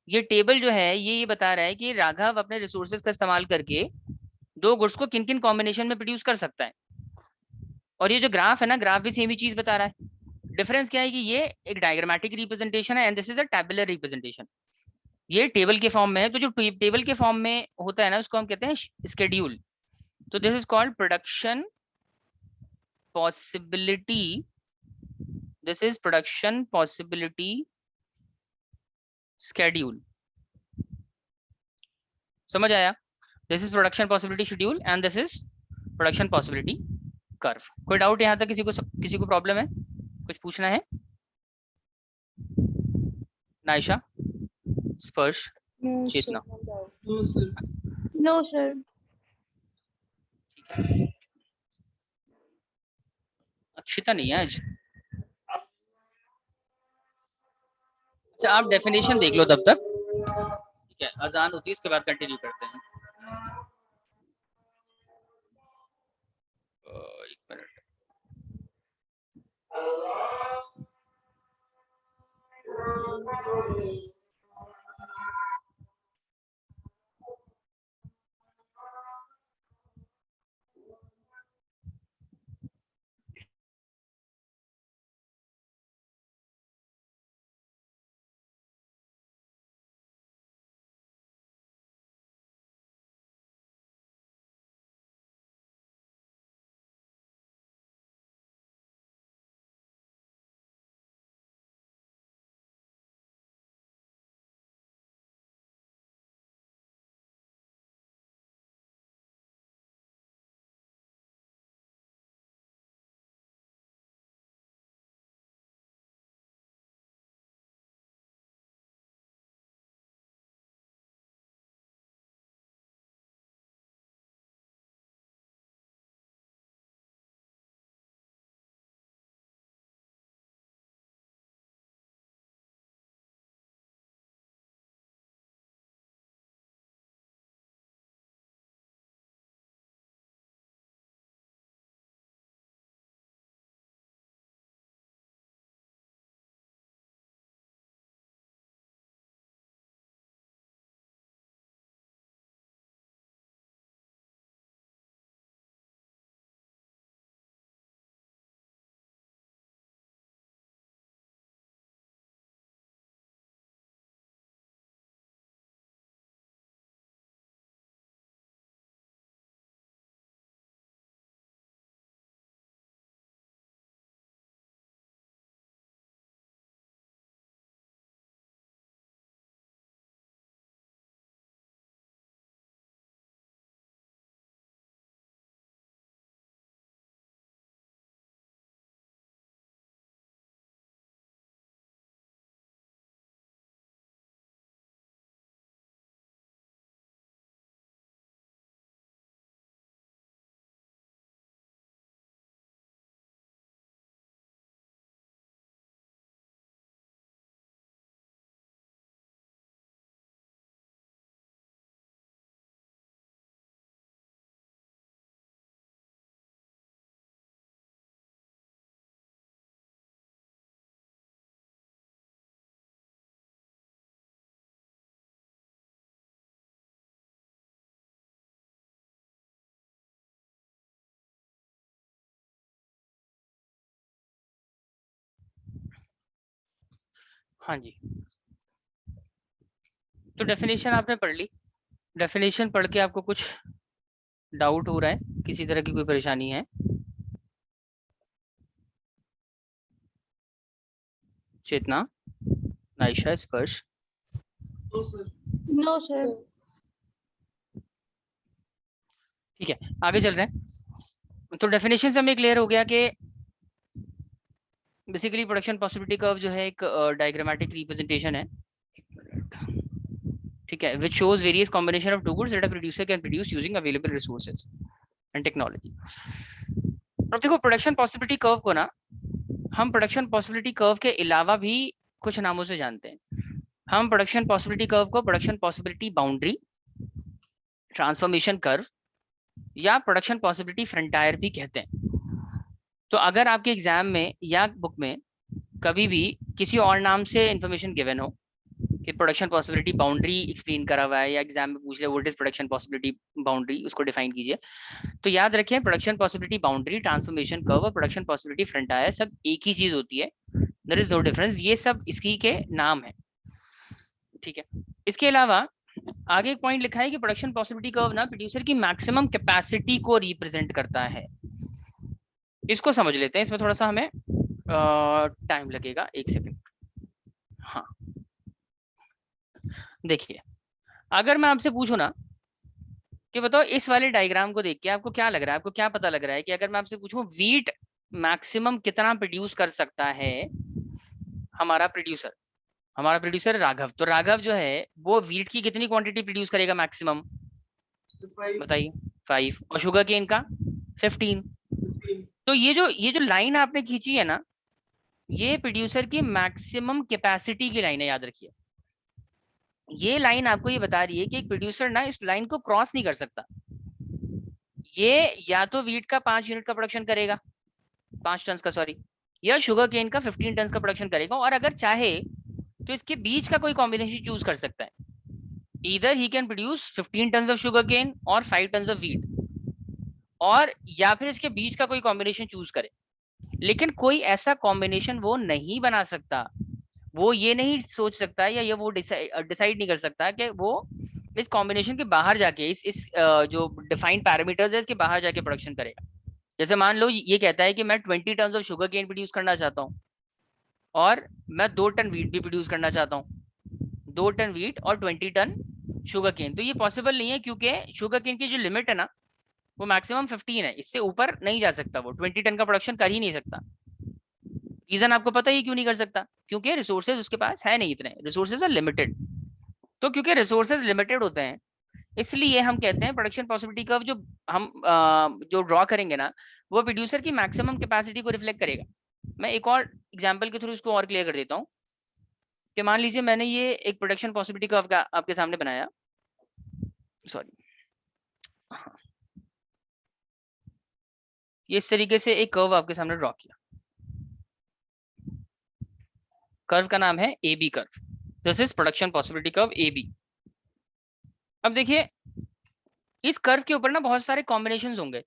Speaker 1: ये टेबल जो है ये बता रहा है कि राघव अपने रिसोर्सेज का इस्तेमाल करके दो गुड्स को किन किन कॉम्बिनेशन में प्रोड्यूस कर सकता है। और ये जो ग्राफ है ना, ग्राफ भी सेम ही चीज बता रहा है। डिफरेंस क्या है कि ये एक डायग्रामेटिक रिप्रेजेंटेशन है and this is a tabular representation. ये टेबल के फॉर्म में है, तो जो टेबल के फॉर्म में होता है ना उसको हम कहते हैं स्केड्यूल। तो this is called production possibility, this is production possibility schedule. समझ आया? This is production possibility schedule and this is production possibility curve. कोई डाउट यहाँ तक? किसी को प्रॉब्लम है? कुछ पूछना है? नायशा, स्पर्श,
Speaker 2: No,
Speaker 1: चेतना?
Speaker 2: sir. No, sir.
Speaker 1: अक्षिता नहीं है आज। अच्छा आप डेफिनेशन देख लो तब तक, ठीक है? अजान होती है इसके बाद कंटिन्यू करते हैं। एक मिनट। हाँ जी, तो डेफिनेशन आपने पढ़ ली। डेफिनेशन पढ़ के आपको कुछ डाउट हो रहा है, किसी तरह की कोई परेशानी है? चेतना, नायशा, स्पर्श?
Speaker 2: No, sir.
Speaker 1: ठीक है, आगे चल रहे हैं। तो डेफिनेशन से हमें क्लियर हो गया कि बेसिकली प्रोडक्शन पॉसिबिलिटी कर्व जो है एक डायग्रामेटिक रिप्रेजेंटेशन है, ठीक है, which shows various combination of two goods that a producer can produce using available resources and technology. अब देखो प्रोडक्शन पॉसिबिलिटी कर्व को ना हम प्रोडक्शन पॉसिबिलिटी कर्व के अलावा भी कुछ नामों से जानते हैं। हम प्रोडक्शन पॉसिबिलिटी कर्व को production possibility boundary, transformation curve या प्रोडक्शन पॉसिबिलिटी फ्रंटायर भी कहते हैं। तो अगर आपके एग्जाम में या बुक में कभी भी किसी और नाम से इंफॉर्मेशन गिवन हो कि प्रोडक्शन पॉसिबिलिटी बाउंड्री एक्सप्लेन करा हुआ है, या एग्जाम में पूछ ले what is production possibility boundary, उसको डिफाइन कीजिए, तो याद रखें production possibility boundary, transformation curve और प्रोडक्शन पॉसिबिलिटी फ्रंटायर सब एक ही चीज होती है, देयर इज नो डिफरेंस। ये सब इसकी के नाम है, ठीक है। इसके अलावा आगे एक पॉइंट लिखा है कि प्रोडक्शन पॉसिबिलिटी कर्व ना प्रोड्यूसर की मैक्सिमम कैपेसिटी को रिप्रेजेंट करता है। इसको समझ लेते हैं, इसमें थोड़ा सा हमें टाइम लगेगा, एक सेकंड। हाँ देखिए, अगर मैं आपसे पूछूं ना कि बताओ इस वाले डायग्राम को देख के आपको क्या लग रहा है, आपको क्या पता लग रहा है कि अगर मैं आपसे पूछूं वीट मैक्सिमम कितना प्रोड्यूस कर सकता है हमारा प्रोड्यूसर राघव, तो राघव जो है वो वीट की कितनी क्वांटिटी प्रोड्यूस करेगा मैक्सिमम, बताइए 5, और शुगर केन का 15। तो ये जो लाइन आपने खींची है ना, ये प्रोड्यूसर की मैक्सिमम कैपेसिटी की लाइन है, याद रखिए। ये लाइन आपको ये बता रही है कि एक प्रोड्यूसर ना इस लाइन को क्रॉस नहीं कर सकता। ये या तो वीट का 5 यूनिट का प्रोडक्शन करेगा, 5 टन का सॉरी, या शुगर केन का 15 टन का प्रोडक्शन करेगा, और अगर चाहे तो इसके बीच का कोई कॉम्बिनेशन चूज कर सकता है। Either he can produce 15 ton of sugarcane और 5 टन ऑफ वीट, और या फिर इसके बीच का कोई कॉम्बिनेशन चूज करे। लेकिन कोई ऐसा कॉम्बिनेशन वो नहीं बना सकता, वो ये नहीं सोच सकता या ये वो डिसाइड नहीं कर सकता कि वो इस कॉम्बिनेशन के बाहर जाके इस जो डिफाइंड पैरामीटर्स है इसके बाहर जाके प्रोडक्शन करेगा। जैसे मान लो ये कहता है कि मैं 20 ton of sugarcane produce करना चाहता हूँ और मैं 2 टन वीट भी प्रोड्यूस करना चाहता हूँ, 2 टन वीट और 20 टन शुगर केन, तो ये पॉसिबल नहीं है क्योंकि शुगर केन की जो लिमिट है ना वो मैक्सिमम 15 है, इससे ऊपर नहीं जा सकता, वो 20 टन का प्रोडक्शन कर ही नहीं सकता। रीजन आपको पता ही क्यों नहीं कर सकता, क्योंकि रिसोर्सेज उसके पास है नहीं, इतने रिसोर्सेज आर लिमिटेड। तो क्योंकि रिसोर्सेज लिमिटेड होते हैं इसलिए हम कहते हैं प्रोडक्शन पॉसिबिलिटी कर्व जो हम जो ड्रॉ करेंगे ना वो प्रोड्यूसर की मैक्सिमम कैपेसिटी को रिफ्लेक्ट करेगा। मैं एक और एग्जांपल के थ्रू इसको और क्लियर कर देता हूँ कि मान लीजिए मैंने ये एक प्रोडक्शन पॉसिबिलिटी कर्व का आपके सामने बनाया, सॉरी ये इस तरीके से एक कर्व आपके सामने ड्रॉ किया, कर्व का नाम है A B curve, this is production possibility curve A B. अब देखिए इस कर्व के ऊपर ना बहुत सारे कॉम्बिनेशंस होंगे,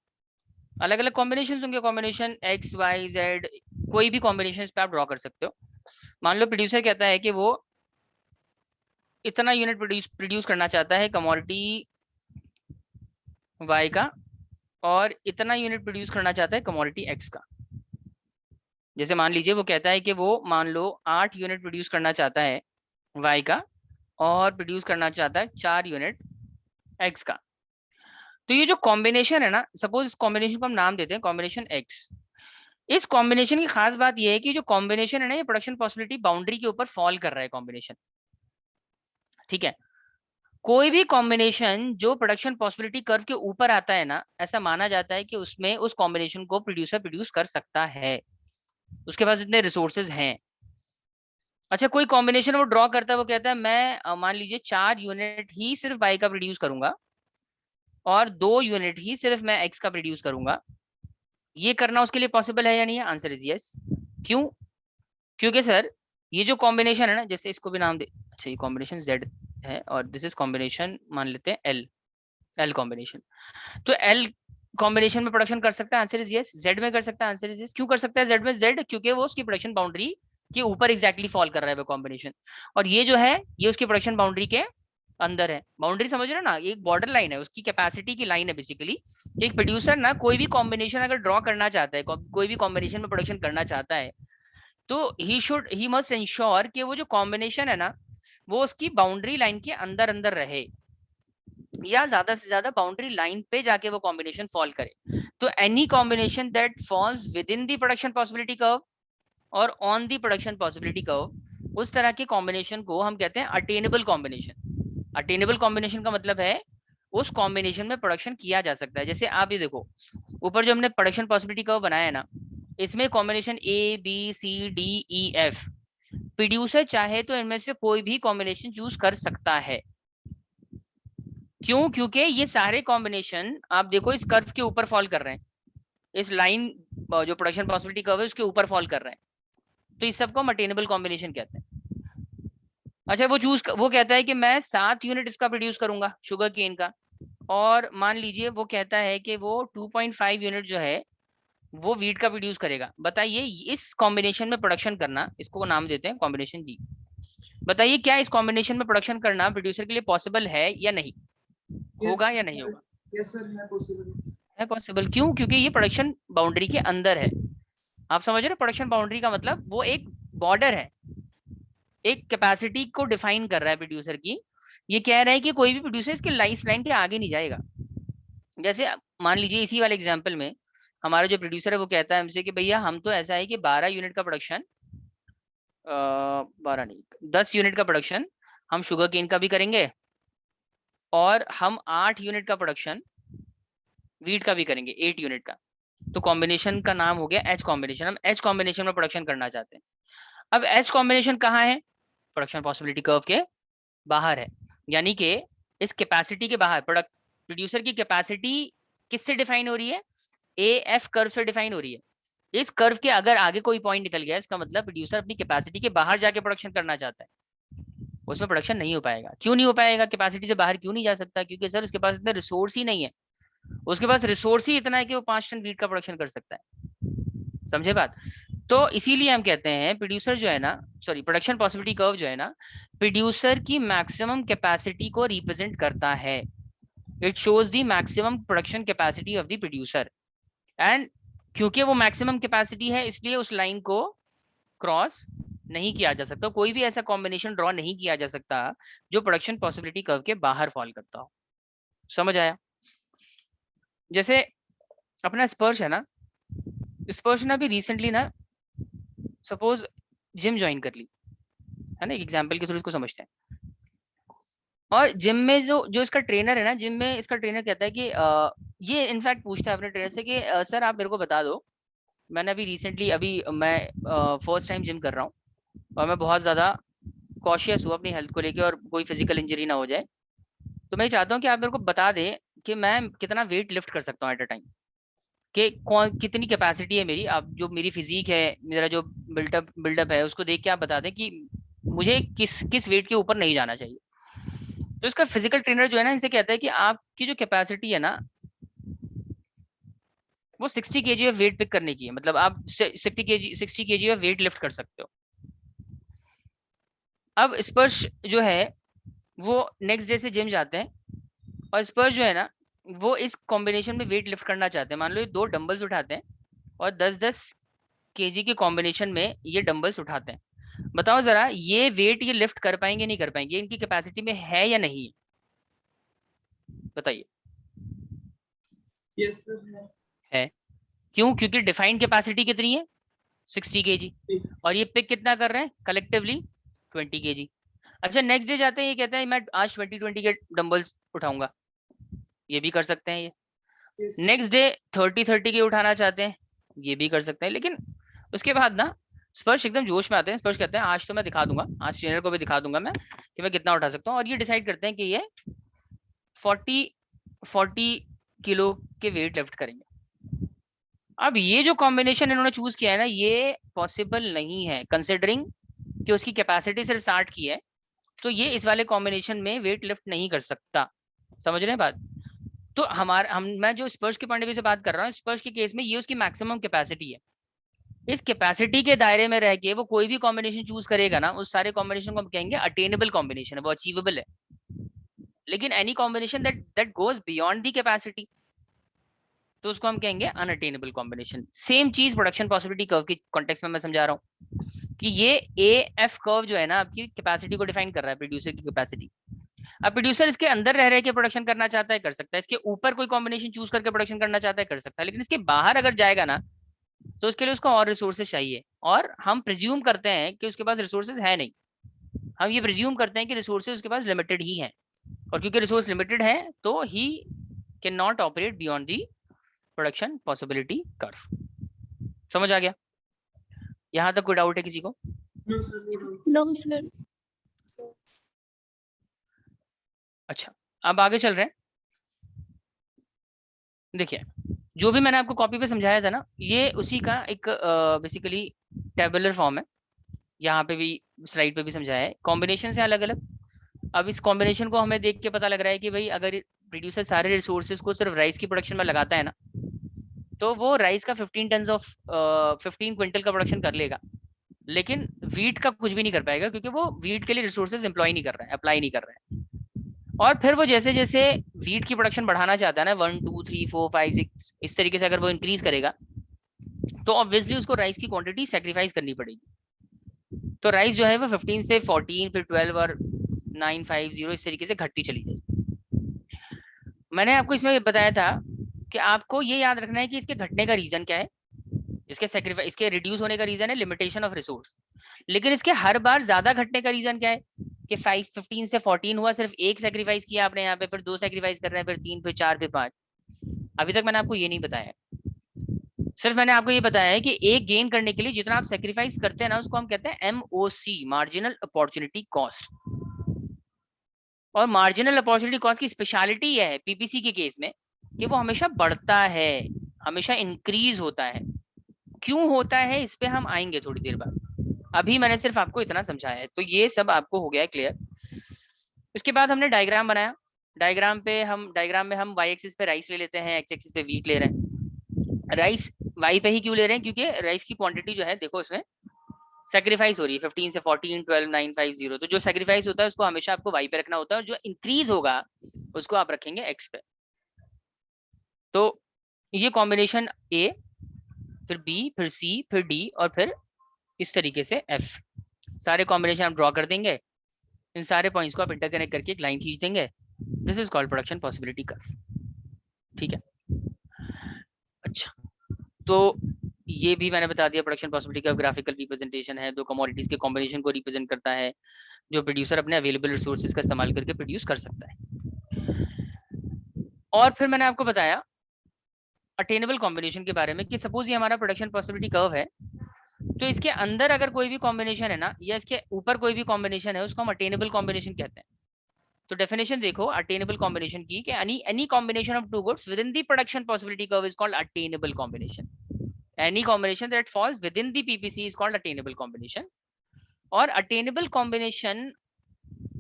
Speaker 1: अलग अलग कॉम्बिनेशंस होंगे, कॉम्बिनेशन एक्स वाई जेड, कोई भी कॉम्बिनेशन पे आप ड्रॉ कर सकते हो। मान लो प्रोड्यूसर कहता है कि वो इतना यूनिट प्रोड्यूस करना चाहता है कमोडिटी वाई का, और इतना यूनिट प्रोड्यूस करना चाहता है कमोडिटी एक्स का। जैसे मान लीजिए वो कहता है कि वो मान लो 8 यूनिट प्रोड्यूस करना चाहता है वाई का और प्रोड्यूस करना चाहता है 4 यूनिट एक्स का। तो ये जो कॉम्बिनेशन है ना, सपोज इस कॉम्बिनेशन को हम नाम देते हैं कॉम्बिनेशन एक्स। इस कॉम्बिनेशन की खास बात ये है कि जो कॉम्बिनेशन है ना ये प्रोडक्शन पॉसिबिलिटी बाउंड्री के ऊपर फॉल कर रहा है कॉम्बिनेशन, ठीक है। कोई भी कॉम्बिनेशन जो प्रोडक्शन पॉसिबिलिटी कर्व के ऊपर आता है ना, ऐसा माना जाता है कि उसमें उस कॉम्बिनेशन को प्रोड्यूसर प्रोड्यूस कर सकता है, उसके पास इतने रिसोर्सेज हैं। अच्छा कोई कॉम्बिनेशन वो ड्रॉ करता है, वो कहता है मैं मान लीजिए 4 यूनिट ही सिर्फ वाई का प्रोड्यूस करूंगा और 2 यूनिट ही सिर्फ मैं एक्स का प्रोड्यूस करूंगा, ये करना उसके लिए पॉसिबल है या नहीं है? Answer is yes. क्यों? क्योंकि सर ये जो कॉम्बिनेशन है ना, जैसे इसको भी नाम दे, अच्छा ये कॉम्बिनेशन Z है और दिस इज कॉम्बिनेशन मान लेते हैं L कॉम्बिनेशन, तो L कॉम्बिनेशन में प्रोडक्शन कर सकता है, आंसर इज यस। Z में कर सकता है, आंसर इज यस। क्यों कर सकता है Z में? Z क्योंकि वो उसकी प्रोडक्शन बाउंड्री के ऊपर एग्जैक्टली फॉल कर रहा है वो कॉम्बिनेशन, और ये जो है ये उसकी प्रोडक्शन बाउंड्री के अंदर है। बाउंड्री समझ रहे हो ना, एक बॉर्डर लाइन है, उसकी कैपेसिटी की लाइन है बेसिकली। एक प्रोड्यूसर ना कोई भी कॉम्बिनेशन अगर ड्रॉ करना चाहता है, कोई भी कॉम्बिनेशन में प्रोडक्शन करना चाहता है, तो ही मस्ट इंश्योर कि वो जो कॉम्बिनेशन है ना वो उसकी बाउंड्री लाइन के अंदर अंदर रहे, या ज्यादा से ज्यादा बाउंड्री लाइन पे जाके वो कॉम्बिनेशन फॉल करे। तो any combination that falls within the production possibility curve और on the production possibility curve, उस तरह के कॉम्बिनेशन को हम कहते हैं अटेनेबल कॉम्बिनेशन। अटेनेबल कॉम्बिनेशन का मतलब है उस कॉम्बिनेशन में प्रोडक्शन किया जा सकता है। जैसे आप ये देखो, ऊपर जो हमने प्रोडक्शन पॉसिबिलिटी कर्व बनाया है ना, इसमें कॉम्बिनेशन ABCDEF, प्रोड्यूसर चाहे तो इनमें से कोई भी कॉम्बिनेशन चूज कर सकता है। क्यों? क्योंकि ये सारे कॉम्बिनेशन आप देखो इस कर्व के ऊपर फॉल कर रहे हैं, इस लाइन जो प्रोडक्शन पॉसिबिलिटी कर्व है उसके ऊपर फॉल कर रहे हैं, तो इस सबको हम अटेनेबल कॉम्बिनेशन कहते हैं। अच्छा, वो कहता है कि मैं 7 यूनिट इसका प्रोड्यूस करूंगा शुगर केन का, और मान लीजिए वो कहता है कि वो 2.5 यूनिट जो है वो वीट का प्रोड्यूस करेगा। बताइए इस कॉम्बिनेशन में प्रोडक्शन करना, इसको नाम देते हैं कॉम्बिनेशन जी। बताइए क्या इस कॉम्बिनेशन में प्रोडक्शन करना प्रोड्यूसर के लिए पॉसिबल है या नहीं? होगा या नहीं होगा?
Speaker 3: यस सर, है पॉसिबल।
Speaker 1: है पॉसिबल। क्यों? क्योंकि ये प्रोडक्शन बाउंड्री के अंदर है। आप समझ रहे हैं? प्रोडक्शन बाउंड्री का मतलब वो एक बॉर्डर है, एक कैपेसिटी को डिफाइन कर रहा है प्रोड्यूसर की। ये कह रहा है कि कोई भी प्रोड्यूसर इसके लाइन के आगे नहीं जाएगा। जैसे मान लीजिए इसी वाले एग्जांपल में हमारा जो प्रोड्यूसर है वो कहता है हमसे कि भैया हम तो ऐसा है कि 12 यूनिट का प्रोडक्शन, 12 नहीं 10 यूनिट का प्रोडक्शन हम शुगर केन का भी करेंगे, और हम 8 यूनिट का प्रोडक्शन वीट का भी करेंगे, 8 यूनिट का। तो कॉम्बिनेशन का नाम हो गया एच कॉम्बिनेशन। हम एच कॉम्बिनेशन में प्रोडक्शन करना चाहते हैं। अब एच कॉम्बिनेशन कहाँ है? प्रोडक्शन पॉसिबिलिटी कर्व के बाहर है, यानी कि इस कैपेसिटी के बाहर। प्रोड्यूसर की कैपेसिटी किससे डिफाइन हो रही है? AF कर्व से डिफाइन हो रही है। इस कर्व के अगर आगे कोई पॉइंट निकल गया, इसका मतलब प्रोड्यूसर अपनी कैपेसिटी के बाहर जाके प्रोडक्शन करना चाहता है, उसमें प्रोडक्शन नहीं हो पाएगा। क्यों नहीं हो पाएगा? कैपेसिटी से बाहर क्यों नहीं जा सकता? क्योंकि सर उसके पास इतना रिसोर्स ही नहीं है। उसके पास रिसोर्स ही इतना है कि वो 5 टन वीट का प्रोडक्शन कर सकता है। समझे बात? तो इसीलिए हम कहते हैं प्रोड्यूसर जो है ना, सॉरी प्रोडक्शन पॉसिबिलिटी कर्व जो है ना, प्रोड्यूसर की मैक्सिमम कैपेसिटी को रिप्रेजेंट करता है। It shows the maximum production capacity of the producer, and क्योंकि वो मैक्सिमम कैपेसिटी है इसलिए उस लाइन को क्रॉस नहीं किया जा सकता। कोई भी ऐसा कॉम्बिनेशन ड्रॉ नहीं किया जा सकता जो प्रोडक्शन पॉसिबिलिटी कर्व के बाहर फॉल करता हो। समझ आया? जैसे अपना स्पर्श है ना, स्पर्श ने अभी रिसेंटली ना सपोज जिम ज्वाइन कर ली है ना, एक एग्जांपल के थ्रू इसको समझते हैं। और जिम में जो जो इसका ट्रेनर है ना, जिम में इसका ट्रेनर कहता है कि ये इनफैक्ट पूछता है अपने ट्रेनर से कि सर आप मेरे को बता दो, मैंने अभी रिसेंटली मैं फर्स्ट टाइम जिम कर रहा हूँ और मैं बहुत ज़्यादा कॉशियस हूँ अपनी हेल्थ को लेके और कोई फिजिकल इंजरी ना हो जाए, तो मैं चाहता हूँ कि आप मेरे को बता दें कि मैं कितना वेट लिफ्ट कर सकता हूँ एट अ टाइम, कि कौन कितनी कैपेसिटी है मेरी। आप जो मेरी फिजिक है, मेरा जो बिल्डअप है, उसको देख के आप बता दें कि मुझे किस किस वेट के ऊपर नहीं जाना चाहिए। तो इसका फिजिकल ट्रेनर जो है ना, इनसे कहता है कि आपकी जो कैपेसिटी है ना वो 60 kg ऑफ वेट पिक करने की है, मतलब आप 60 kg ऑफ वेट लिफ्ट कर सकते हो। अब स्पर्श जो है वो नेक्स्ट डे से जिम जाते हैं, और स्पर्श जो है ना वो इस कॉम्बिनेशन में वेट लिफ्ट करना चाहते हैं। मान लो ये 2 डंबल्स उठाते हैं और 10-10 kg के कॉम्बिनेशन में ये डंबल्स उठाते हैं। बताओ जरा ये वेट ये लिफ्ट कर पाएंगे नहीं कर पाएंगे? इनकी कैपेसिटी में है या नहीं है? बताइए।
Speaker 3: यस सर,
Speaker 1: है। क्यों? क्योंकि डिफाइंड कैपेसिटी कितनी है? 60 kg, और ये पिक कितना कर रहे हैं कलेक्टिवली? 20 kg। अच्छा, नेक्स्ट डे जाते हैं, ये कहता है मैं आज 20 के डंबल्स उठाऊंगा, ये भी कर सकते हैं ये। नेक्स्ट डे 30 के उठाना चाहते हैं, ये भी कर सकते हैं। लेकिन उसके बाद ना स्पर्श एकदम जोश में आते हैं। स्पर्श कहते हैं आज तो मैं दिखा दूंगा, आज ट्रेनर को भी दिखा दूंगा मैं कि मैं कितना उठा सकता हूँ, और ये डिसाइड करते हैं कि ये 40 किलो के वेट लिफ्ट करेंगे। अब ये जो कॉम्बिनेशन इन्होंने चूज किया है ना, ये पॉसिबल नहीं है कंसिडरिंग कि उसकी कैपेसिटी सिर्फ 60 की है, तो ये इस वाले कॉम्बिनेशन में वेट लिफ्ट नहीं कर सकता। समझ रहे हैं बात? तो मैं जो स्पर्श के पॉइंट ऑफ व्यू से बात कर रहा हूँ, स्पर्श के केस में ये उसकी मैक्सिमम कैपेसिटी है। इस कैपेसिटी के दायरे में रह के वो कोई भी कॉम्बिनेशन चूज करेगा ना, उस सारे कॉम्बिनेशन को हम कहेंगे अटेनेबल कॉम्बिनेशन है, वो अचीवेबल है। लेकिन any combination that goes beyond the capacity, तो उसको हम कहेंगे अनअटेनेबल कॉम्बिनेशन। सेम चीज प्रोडक्शन पॉसिबिलिटी कर्व के कॉन्टेक्स्ट में मैं समझा रहा हूँ कि ये AF कर्व जो है ना आपकी कैपेसिटी को डिफाइन कर रहा है, प्रोड्यूसर की कैपेसिटी। अब प्रोड्यूसर इसके अंदर रह के प्रोडक्शन करना चाहता है, कर सकता है। इसके ऊपर कोई कॉम्बिनेशन चूज करके प्रोडक्शन करना चाहता है, कर सकता है। लेकिन इसके बाहर अगर जाएगा ना, तो उसके लिए उसको और रिसोर्सेज चाहिए, और हम प्रिज्यूम करते हैं कि उसके पास रिसोर्सेज है नहीं। हम ये प्रिज्यूम करते हैं कि रिसोर्सेज उसके पास लिमिटेड ही हैं, और क्योंकि रिसोर्स लिमिटेड है तो he can not operate beyond the production possibility curve. समझ आ गया? यहाँ तक कोई डाउट है किसी को?
Speaker 2: No, sir.
Speaker 1: अच्छा, अब आगे चल रहे हैं। देखिए, जो भी मैंने आपको कॉपी पे समझाया था ना, ये उसी का एक बेसिकली टेबुलर फॉर्म है। यहाँ पे भी स्लाइड पे भी समझाया है, कॉम्बिनेशन है अलग अलग। अब इस कॉम्बिनेशन को हमें देख के पता लग रहा है कि भाई अगर प्रोड्यूसर सारे रिसोर्सेज को सिर्फ राइस की प्रोडक्शन में लगाता है ना, तो वो राइस का 15 क्विंटल का प्रोडक्शन कर लेगा, लेकिन वीट का कुछ भी नहीं कर पाएगा, क्योंकि वो वीट के लिए रिसोर्सेज एम्प्लॉय नहीं कर रहा है, अप्लाई नहीं कर रहा है। और फिर वो जैसे जैसे वीट की प्रोडक्शन बढ़ाना चाहता है ना, 1 2 3 4 5 6 इस तरीके से अगर वो इंक्रीज करेगा, तो ऑब्वियसली उसको राइस की क्वांटिटी सेक्रीफाइस करनी पड़ेगी। तो राइस जो है वो 15 से 14 फिर 12 और 950 इस तरीके से घटती चली जाएगी। मैंने आपको इसमें बताया था कि आपको ये याद रखना है कि इसके घटने का रीजन क्या है। इसके सेक्रीफाइस, इसके रिड्यूस होने का रीजन है लिमिटेशन ऑफ रिसोर्स। लेकिन इसके हर बार ज्यादा घटने का रीजन क्या है कि 15 से 14 हुआ, सिर्फ एक सेक्रीफाइस किया आपने यहाँ पे, फिर 2 सेक्रीफाइस कर रहे हैं, फिर 3 फिर 4 फिर 5। अभी तक मैंने आपको ये नहीं बताया, सिर्फ मैंने आपको ये बताया है कि एक गेन करने के लिए जितना आप सेक्रीफाइस करते हैं ना, उसको हम कहते हैं MOC, मार्जिनल अपॉर्चुनिटी कॉस्ट। और मार्जिनल अपॉर्चुनिटी कॉस्ट की स्पेशलिटी यह है पीपीसी के केस में कि वो हमेशा बढ़ता है, हमेशा इंक्रीज होता है। क्यों होता है इस पे हम आएंगे थोड़ी देर बाद, अभी मैंने सिर्फ आपको इतना समझाया है। तो ये सब आपको हो गया है क्लियर। उसके बाद हमने डायग्राम बनाया। डायग्राम में हम वाई एक्सिस पे राइस ले लेते हैं, एक्स एक्सिस पे वीट ले रहे हैं। राइस वाई पे ही क्यों ले रहे हैं, क्योंकि राइस की क्वांटिटी जो है देखो इसमें सेक्रीफाइस हो रही है 15 से 14 12 950। तो जो सेक्रीफाइस होता है उसको हमेशा आपको वाई पे रखना होता है, और जो इंक्रीज होगा उसको आप रखेंगे एक्स पे। तो ये कॉम्बिनेशन ए, फिर बी, फिर सी, फिर डी, और फिर इस तरीके से एफ, सारे कॉम्बिनेशन आप ड्रॉ कर देंगे। इन सारे पॉइंट्स को आप इंटरकनेक्ट करके एक लाइन खींच देंगे। This is called production possibility curve. ठीक है, अच्छा, तो ये भी मैंने बता दिया। Production possibility curve graphical representation है, दो कमोडिटीज के कॉम्बिनेशन को रिप्रेजेंट करता है, जो प्रोड्यूसर अपने अवेलेबल रिसोर्सेज का इस्तेमाल करके प्रोड्यूस कर सकता है। और फिर मैंने आपको बताया अटेनेबल कॉम्बिनेशन के बारे में कि सपोज ये हमारा प्रोडक्शन पॉसिबिलिटी कर्व है, तो इसके अंदर अगर कोई भी कॉम्बिनेशन है ना, या इसके ऊपर कोई भी कॉम्बिनेशन है, उसको हम अटेनेबल कॉम्बिनेशन कहते हैं। तो डेफिनेशन देखो अटेनेबल कॉम्बिनेशन की कि any combination of two goods within the production possibility curve is called attainable combination. Any combination that falls within the PPC is called attainable combination. और attainable combination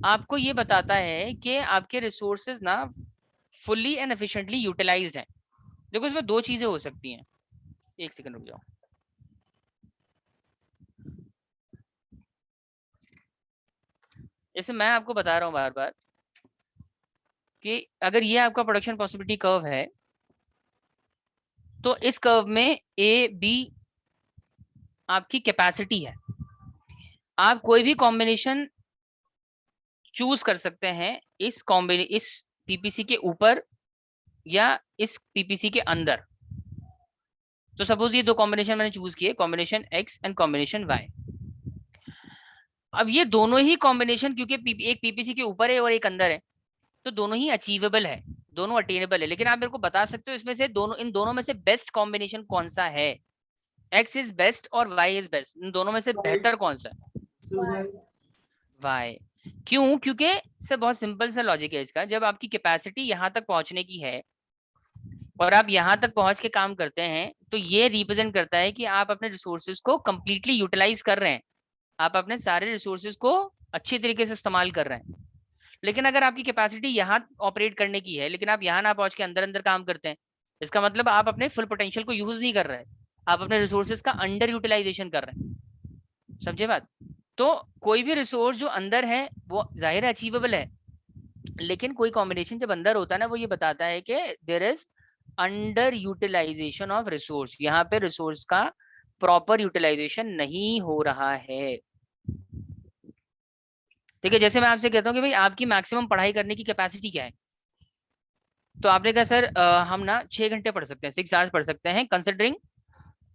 Speaker 1: आपको ये बताता है कि आपके resources ना फुल्ली एंड एफिशिएंटली यूटिलाइज्ड हैं। देखो इसमें दो चीजें हो सकती हैं, एक सेकंड रुक जाओ। जैसे मैं आपको बता रहा हूँ बार बार कि अगर ये आपका प्रोडक्शन पॉसिबिलिटी कर्व है, तो इस कर्व में ए बी आपकी कैपेसिटी है। आप कोई भी कॉम्बिनेशन चूज कर सकते हैं इस पीपीसी के ऊपर या इस पीपीसी के अंदर। तो सपोज ये दो कॉम्बिनेशन मैंने चूज किए, combination X and combination Y. अब ये दोनों ही कॉम्बिनेशन क्योंकि एक पीपीसी के ऊपर है और एक अंदर है, तो दोनों ही अचीवेबल है, दोनों अटेनेबल है। लेकिन आप मेरे को बता सकते हो इसमें से इन दोनों में से बेस्ट कॉम्बिनेशन कौन सा है? एक्स इज बेस्ट और वाई इज बेस्ट, इन दोनों में से बेहतर कौन सा है? वाई। क्यों? क्योंकि सर बहुत सिंपल सा लॉजिक है इसका। जब आपकी कैपेसिटी यहाँ तक पहुंचने की है और आप यहाँ तक पहुंच के काम करते हैं, तो ये रिप्रेजेंट करता है कि आप अपने रिसोर्सेज को कंप्लीटली यूटिलाइज कर रहे हैं, आप अपने सारे रिसोर्सेज को अच्छी तरीके से इस्तेमाल कर रहे हैं। लेकिन अगर आपकी कैपेसिटी यहाँ ऑपरेट करने की है, लेकिन आप यहाँ ना पहुंच के अंदर अंदर काम करते हैं, इसका मतलब आप अपने फुल पोटेंशियल को यूज नहीं कर रहे हैं, आप अपने रिसोर्सेज का अंडर यूटिलाइजेशन कर रहे हैं। समझे बात? तो कोई भी रिसोर्स जो अंदर है वो जाहिर अचीवेबल है, लेकिन कोई कॉम्बिनेशन जब अंदर होता है ना, वो ये बताता है कि there is under utilisation of resource, यहाँ पे रिसोर्स का प्रॉपर यूटिलाइजेशन नहीं हो रहा है। ठीक है, जैसे मैं आपसे कहता हूँ कि भाई आपकी मैक्सिमम पढ़ाई करने की कैपेसिटी क्या है, तो आपने कहा सर हम ना 6 घंटे पढ़ सकते हैं, 6 आवर्स पढ़ सकते हैं, कंसिडरिंग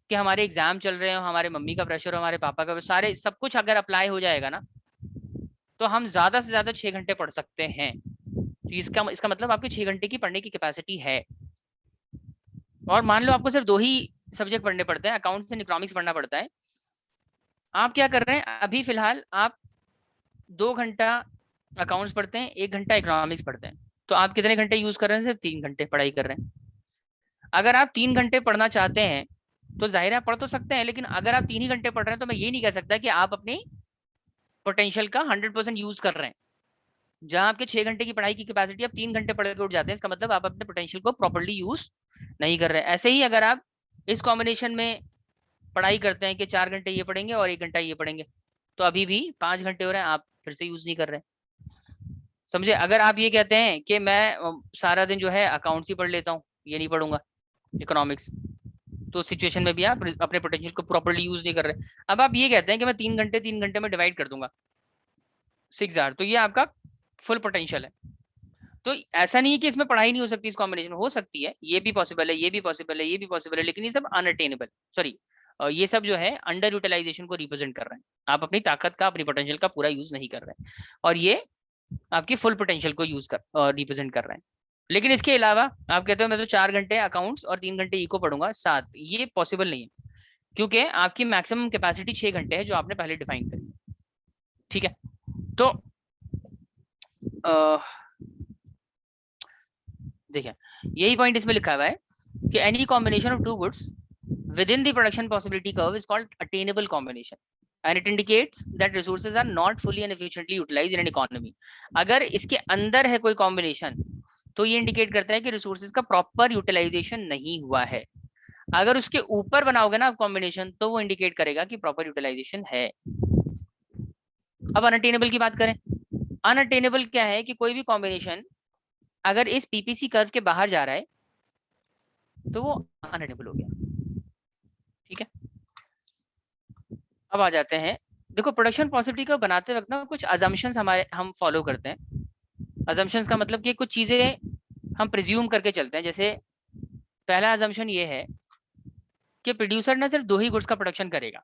Speaker 1: कि हमारे एग्जाम चल रहे हो, हमारे मम्मी का प्रेशर हो, हमारे पापा का, सारे सब कुछ अगर अप्लाई हो जाएगा ना, तो हम ज्यादा से ज्यादा 6 घंटे पढ़ सकते हैं। तो इसका मतलब आपकी 6 घंटे की पढ़ने की कैपेसिटी है। और मान लो आपको सिर्फ 2 ही सब्जेक्ट पढ़ने पड़ते हैं, अकाउंट्स एंड इकोनॉमिक्स पढ़ना पड़ता है। आप क्या कर रहे हैं अभी फिलहाल, आप 2 घंटा अकाउंट्स पढ़ते हैं, 1 घंटा इकोनॉमिक्स पढ़ते हैं, तो आप कितने घंटे यूज कर रहे हैं? सिर्फ 3 घंटे पढ़ाई कर रहे हैं। अगर आप 3 घंटे पढ़ना चाहते हैं तो जाहिर है आप पढ़ तो सकते हैं, लेकिन अगर आप 3 ही घंटे पढ़ रहे हैं तो मैं ये नहीं कह सकता कि आप अपनी पोटेंशियल का 100% यूज कर रहे हैं। जहां आपके 6 घंटे की पढ़ाई की कैपेसिटी आप 3 घंटे पढ़ के उठ जाते हैं, इसका मतलब आप अपने पोटेंशियल को प्रॉपर्ली यूज नहीं कर रहे हैं। ऐसे ही अगर आप इस कॉम्बिनेशन में पढ़ाई करते हैं कि 4 घंटे ये पढ़ेंगे और 1 घंटा ये पढ़ेंगे, तो अभी भी 5 घंटे हो रहे हैं, आप फिर से यूज नहीं कर रहे हैं। समझे? अगर आप ये कहते हैं कि मैं सारा दिन जो है अकाउंट्स ही पढ़ लेता हूँ, ये नहीं पढ़ूंगा इकोनॉमिक्स, तो सिचुएशन में भी आप अपने पोटेंशियल को प्रॉपर्ली यूज नहीं कर रहे। अब आप ये कहते हैं कि मैं 3 घंटे में डिवाइड कर दूंगा 6 आवर, तो ये आपका फुल पोटेंशियल है। तो ऐसा नहीं है कि इसमें पढ़ाई नहीं हो सकती, इस कॉम्बिनेशन हो सकती है, ये भी पॉसिबल है, ये भी पॉसिबल है, ये भी पॉसिबल है, लेकिन ये सब अनअटेनेबल, सॉरी ये सब जो है अंडर यूटिलाइजेशन को रिप्रेजेंट कर रहे हैं। आप अपनी ताकत का, अपनी पोटेंशियल का पूरा यूज नहीं कर रहे हैं, और ये आपकी फुल पोटेंशियल को यूज कर रिप्रेजेंट कर रहे हैं। लेकिन इसके अलावा आप कहते हो मैं तो 4 घंटे अकाउंट्स और 3 घंटे इको पढ़ूंगा, 7, ये पॉसिबल नहीं है, क्योंकि आपकी मैक्सिमम कैपेसिटी 6 घंटे है जो आपने पहले डिफाइन करी है। ठीक है, तो देखिए यही पॉइंट इसमें लिखा हुआ है कि any combination of two goods within the production possibility curve is called attainable combination and it indicates that resources are not fully and efficiently utilized in an economy. अगर इसके अंदर है कोई कॉम्बिनेशन तो ये इंडिकेट करता है कि रिसोर्सेज का प्रॉपर यूटिलाइजेशन नहीं हुआ है। अगर उसके ऊपर बनाओगे ना कॉम्बिनेशन तो वो इंडिकेट करेगा कि प्रॉपर यूटिलाइजेशन है। अब अनअटेनेबल की बात करें, अनअटेनेबल क्या है कि कोई भी कॉम्बिनेशन अगर इस पीपीसी कर्व के बाहर जा रहा है तो वो अनअटेनेबल हो गया। ठीक है, अब आ जाते हैं, देखो प्रोडक्शन पॉसिबिलिटी को बनाते वक्त ना कुछ अजम्पशंस हम फॉलो करते हैं। अजम्पशंस का मतलब कि कुछ चीजें हम प्रिज्यूम करके चलते हैं। जैसे पहला अजम्पशन ये है कि प्रोड्यूसर ना सिर्फ 2 ही गुड्स का प्रोडक्शन करेगा।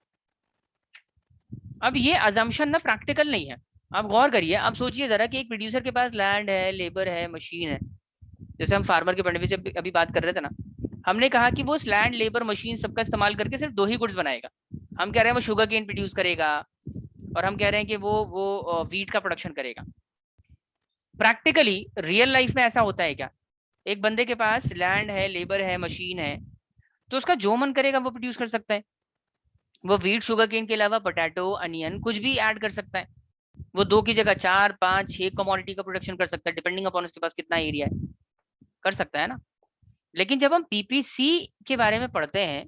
Speaker 1: अब ये अजम्पशन ना प्रैक्टिकल नहीं है। आप गौर करिए, आप सोचिए जरा कि एक प्रोड्यूसर के पास लैंड है, लेबर है, मशीन है। जैसे हम फार्मर के पॉइंट से अभी बात कर रहे थे ना, हमने कहा कि वो लैंड, लेबर, मशीन सबका इस्तेमाल करके सिर्फ 2 ही गुड्स बनाएगा। हम कह रहे हैं वो शुगर केन प्रोड्यूस करेगा और हम कह रहे हैं कि वो वीट का प्रोडक्शन करेगा। प्रैक्टिकली रियल लाइफ में ऐसा होता है क्या? एक बंदे के पास लैंड है, लेबर है, मशीन है, तो उसका जो मन करेगा वो प्रोड्यूस कर सकता है। वो वीट, शुगर केन के अलावा पोटैटो, अनियन कुछ भी ऐड कर सकता है। वो 2 की जगह 4, 5, 6 कमोडिटी का प्रोडक्शन कर सकता है, डिपेंडिंग अपॉन उसके पास कितना एरिया है, कर सकता है ना। लेकिन जब हम पीपीसी के बारे में पढ़ते हैं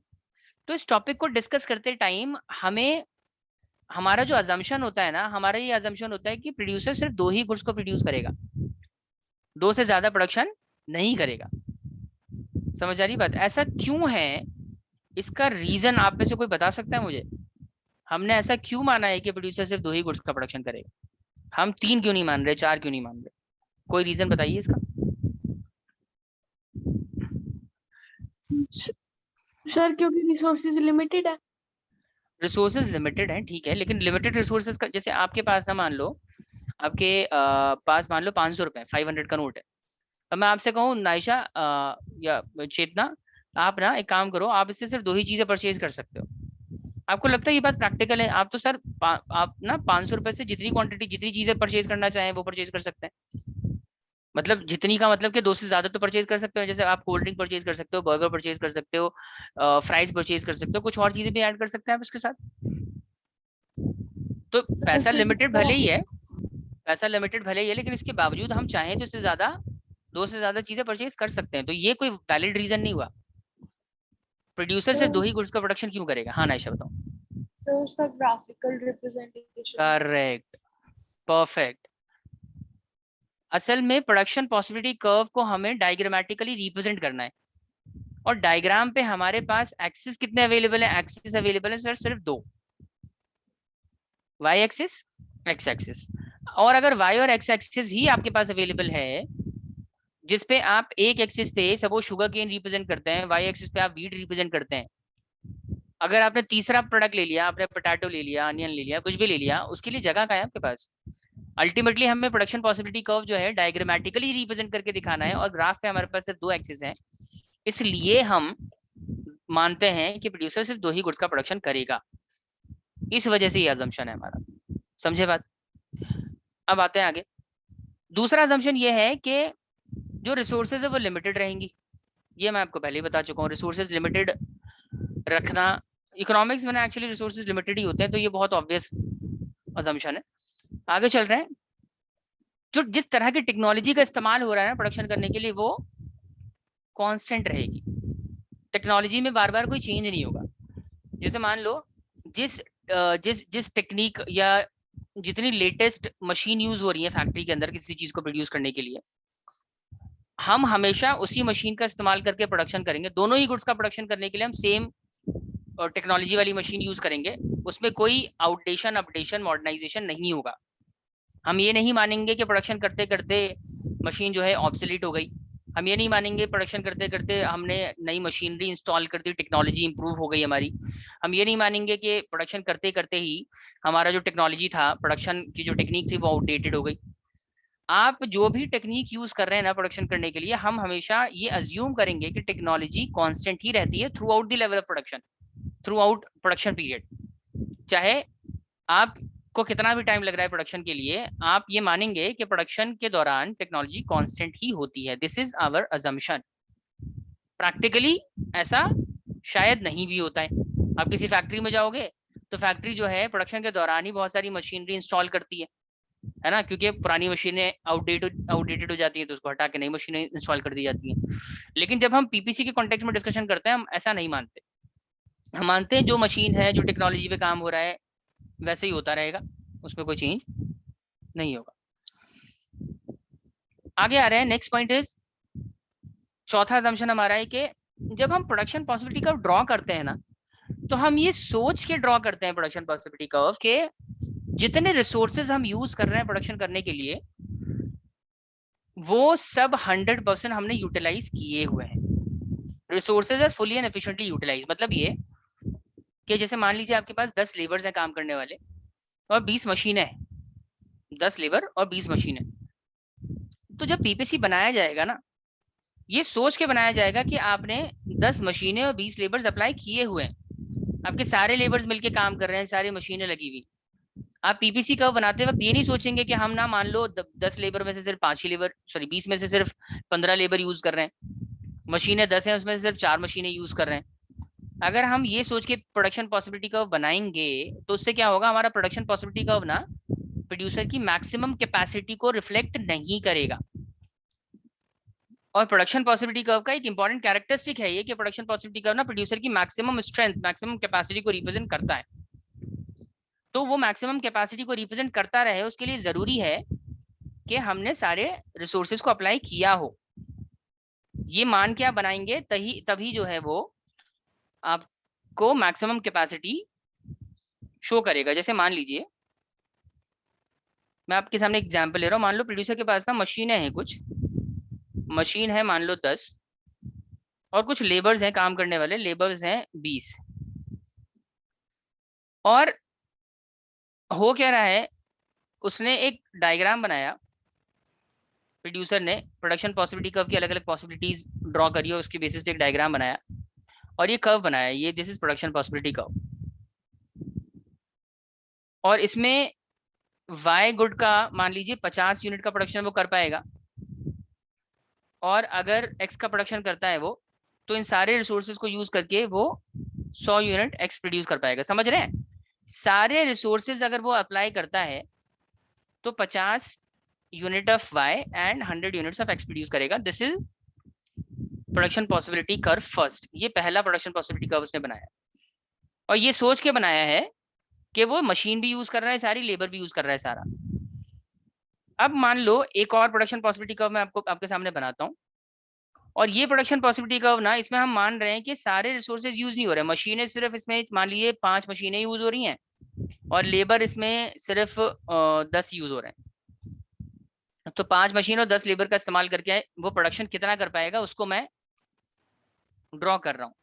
Speaker 1: तो इस टॉपिक को डिस्कस करते टाइम हमें, हमारा जो अजम्पशन होता है ना, हमारा ये अजम्पशन होता है कि प्रोड्यूसर सिर्फ 2 ही गुड्स को प्रोड्यूस करेगा, 2 से ज्यादा प्रोडक्शन नहीं करेगा। समझ आ रही बात? ऐसा क्यों है? इसका रीजन आप में से कोई बता सकता है मुझे? हमने ऐसा क्यों माना है कि प्रोड्यूसर सिर्फ 2 ही गुड्स का प्रोडक्शन करेगा? हम 3 क्यों नहीं मान रहे, 4 क्यों नहीं मान रहे? कोई रीजन बताइए इसका।
Speaker 2: सर क्योंकि रिसोर्सेज लिमिटेड है।
Speaker 1: रिसोर्सेज लिमिटेड हैं, ठीक है, लेकिन लिमिटेड रिसोर्सेज का, जैसे आपके पास ना, मान लो आपके पास मान लो 500 रुपए, 500 का नोट है। अब मैं आपसे कहूँ नायशा या चेतना, आप ना एक काम करो, आप इससे सिर्फ 2 ही चीजें परचेज कर सकते हो। आपको लगता है ये बात प्रैक्टिकल है? आप तो सर आप ना 500 रुपए से जितनी क्वांटिटी, जितनी चीजें परचेज करना चाहें वो परचेज कर सकते हैं। मतलब जितनी का मतलब कि 2 से ज्यादा तो परचेज कर सकते हो। जैसे आप कोल्ड ड्रिंक परचेज कर सकते हो, बर्गर परचेज कर सकते हो, फ्राइज परचेज कर सकते हो, कुछ और चीजें भी ऐड कर सकते हैं आप इसके साथ। तो पैसा लिमिटेड भले ही है, पैसा लिमिटेड भले ही है, लेकिन इसके बावजूद हम चाहें तो इससे ज्यादा, 2 से ज्यादा चीजें परचेज कर सकते हैं। तो ये कोई वैलिड रीजन नहीं हुआ। प्रोड्यूसर सिर्फ 2 ही गुड्स का प्रोडक्शन क्यों करेगा? हाँ नायशा बताओ।
Speaker 2: सर उसका ग्राफिकल रिप्रेजेंटेशन।
Speaker 1: Correct, perfect. असल में प्रोडक्शन पॉसिबिलिटी कर्व को हमें डायग्रामेटिकली रिप्रेजेंट करना है, और डायग्राम पे हमारे पास एक्सिस कितने अवेलेबल है? एक्सिस अवेलेबल है सर सिर्फ 2, वाई एक्सिस, एक्स एक्सिस। और अगर वाई और एक्स एक्सिस ही आपके पास अवेलेबल है, जिसपे आप एक एक्सिस पे सपोज शुगर केन रिप्रेजेंट करते हैं, वाई एक्सिस पे आप वीट रिप्रेजेंट करते हैं। अगर आपने तीसरा प्रोडक्ट ले लिया, आपने पोटैटो ले लिया, अनियन ले लिया, कुछ भी ले लिया, उसके लिए जगह कहाँ है आपके पास? अल्टीमेटली हमें प्रोडक्शन पॉसिबिलिटी कर्व जो है डायग्रामेटिकली रिप्रेजेंट करके दिखाना है, और ग्राफ पे हमारे पास सिर्फ 2 एक्सिस हैं। इसलिए हम मानते हैं कि प्रोड्यूसर सिर्फ 2 ही गुड्स का प्रोडक्शन करेगा। इस वजह से ये अजम्पशन है हमारा। समझे बात? अब आते हैं आगे। दूसरा अजम्पशन ये है कि जो रिसोर्सेज है वो लिमिटेड रहेंगी। ये मैं आपको पहले ही बता चुका हूँ, रिसोर्सेज लिमिटेड रखना। इकोनॉमिक्स में एक्चुअली रिसोर्सेज लिमिटेड ही होते हैं, तो ये बहुत ऑब्वियस अजम्पशन है। आगे चल रहे हैं। जो जिस तरह की टेक्नोलॉजी का इस्तेमाल हो रहा है ना प्रोडक्शन करने के लिए, वो कांस्टेंट रहेगी। टेक्नोलॉजी में बार बार कोई चेंज नहीं होगा। जैसे मान लो जिस जिस जिस टेक्निक या जितनी लेटेस्ट मशीन यूज हो रही है फैक्ट्री के अंदर किसी चीज को प्रोड्यूस करने के लिए, हम हमेशा उसी मशीन का इस्तेमाल करके प्रोडक्शन करेंगे। दोनों ही गुड्स का प्रोडक्शन करने के लिए हम सेम टेक्नोलॉजी वाली मशीन यूज करेंगे। उसमें कोई आउटडेशन, अपडेशन, मॉडर्नाइजेशन नहीं होगा। हम ये नहीं मानेंगे कि प्रोडक्शन करते करते मशीन जो है ऑब्सोलीट हो गई। हम ये नहीं मानेंगे प्रोडक्शन करते करते हमने नई मशीनरी इंस्टॉल कर दी, टेक्नोलॉजी इंप्रूव हो गई हमारी। हम ये नहीं मानेंगे कि प्रोडक्शन करते करते ही हमारा जो टेक्नोलॉजी था, प्रोडक्शन की जो टेक्निक थी, वो आउटडेटेड हो गई। आप जो भी टेक्निक यूज कर रहे हैं ना प्रोडक्शन करने के लिए, हम हमेशा ये अज्यूम करेंगे कि टेक्नोलॉजी कांस्टेंट ही रहती है through out the level of production, through out production period. चाहे आपको कितना भी टाइम लग रहा है प्रोडक्शन के लिए, आप ये मानेंगे कि प्रोडक्शन के दौरान टेक्नोलॉजी कांस्टेंट ही होती है। This is our assumption. Practically ऐसा शायद नहीं भी होता है। आप किसी फैक्ट्री में जाओगे तो फैक्ट्री जो है प्रोडक्शन के दौरान ही बहुत सारी मशीनरी इंस्टॉल करती है ना, क्योंकि पुरानी मशीनें आउटडेटेड हो जाती है, तो उसको हटा के नई मशीनें इंस्टॉल कर दी जाती हैं। लेकिन जब हम पीपीसी के कॉन्टेक्स्ट में डिस्कशन करते हैं, हम ऐसा नहीं मानते। हम मानते हैं जो मशीन है, जो टेक्नोलॉजी पे काम हो रहा है, वैसे ही होता रहेगा, उसमें कोई चेंज नहीं होगा। आगे आ रहे हैं। नेक्स्ट पॉइंट इज, चौथा असम्पशन हमारा है कि जब हम प्रोडक्शन पॉसिबिलिटी कर्व ड्रॉ करते हैं ना, तो हम ये सोच के ड्रॉ करते हैं प्रोडक्शन पॉसिबिलिटी कर्व के जितने रिसोर्सेज हम यूज कर रहे हैं प्रोडक्शन करने के लिए, वो सब 100% हमने यूटिलाइज किए हुए हैं। Resources are fully and efficiently utilise. मतलब ये कि जैसे मान लीजिए आपके पास 10 लेबर्स हैं काम करने वाले और 20 मशीनें हैं। 10 लेबर और 20 मशीनें। तो जब पीपीसी बनाया जाएगा ना, ये सोच के बनाया जाएगा कि आपने 10 मशीनें और 20 लेबर्स अप्लाई किए हुए हैं। आपके सारे लेबर्स मिलके काम कर रहे हैं, सारी मशीनें लगी हुई। आप पीपीसी कर्व बनाते वक्त ये नहीं सोचेंगे कि हम ना मान लो 10 लेबर में से सिर्फ 5 ही लेबर, सॉरी 20 में से सिर्फ 15 लेबर यूज कर रहे हैं, मशीनें 10 हैं उसमें से सिर्फ 4 मशीनें यूज कर रहे हैं। अगर हम ये सोच के प्रोडक्शन पॉसिबिलिटी कर्व बनाएंगे तो उससे क्या होगा, हमारा प्रोडक्शन पॉसिबिलिटी कर्व ना प्रोड्यूसर की मैक्सिमम कैपेसिटी को रिफ्लेक्ट नहीं करेगा। और प्रोडक्शन पॉसिबिलिटी कर्व का एक इंपॉर्टेंट कैरेक्टरिस्टिक है ये कि प्रोडक्शन पॉसिबिलिटी कर्व ना प्रोड्यूसर की मैक्सिमम स्ट्रेंथ, मैक्सिमम कैपेसिटी को रिप्रेजेंट करता है। तो वो मैक्सिमम कैपेसिटी को रिप्रेजेंट करता रहे, उसके लिए जरूरी है कि हमने सारे रिसोर्सेज को अप्लाई किया हो। ये मान के आप बनाएंगे तभी जो है वो आपको मैक्सिमम कैपेसिटी शो करेगा। जैसे मान लीजिए, मैं आपके सामने एग्जांपल ले रहा हूँ। मान लो प्रोड्यूसर के पास ना मशीनें हैं, कुछ मशीन है मान लो 10, और कुछ लेबर्स हैं काम करने वाले, लेबर्स हैं 20। और हो क्या रहा है, उसने एक डायग्राम बनाया, प्रोड्यूसर ने प्रोडक्शन पॉसिबिलिटी कर्व की अलग अलग पॉसिबिलिटीज ड्रॉ करी और उसके बेसिस पे एक डायग्राम बनाया और ये कर्व बनाया। ये this is production possibility curve. और इसमें वाई गुड का मान लीजिए 50 यूनिट का प्रोडक्शन वो कर पाएगा, और अगर एक्स का प्रोडक्शन करता है वो, तो इन सारे रिसोर्सेज को यूज करके वो 100 यूनिट एक्स प्रोड्यूस कर पाएगा। समझ रहे हैं? सारे रिसोर्सेज अगर वो अप्लाई करता है तो 50 unit of Y and 100 units of X produce करेगा। This is production possibility curve first. ये पहला प्रोडक्शन पॉसिबिलिटी कर्व उसने बनाया, और ये सोच के बनाया है कि वो मशीन भी यूज कर रहा है सारी, लेबर भी यूज कर रहा है सारा। अब मान लो एक और प्रोडक्शन पॉसिबिलिटी कर्व मैं आपके सामने बनाता हूँ, और ये प्रोडक्शन पॉसिबिलिटी कर्व ना, इसमें हम मान रहे हैं कि सारे रिसोर्सेज यूज नहीं हो रहे। मशीनें सिर्फ इसमें मान लीजिए 5 मशीनें यूज हो रही हैं, और लेबर इसमें सिर्फ 10 यूज हो रहे हैं। तो 5 मशीन और 10 लेबर का इस्तेमाल करके वो प्रोडक्शन कितना कर पाएगा, उसको मैं ड्रॉ कर रहा हूँ।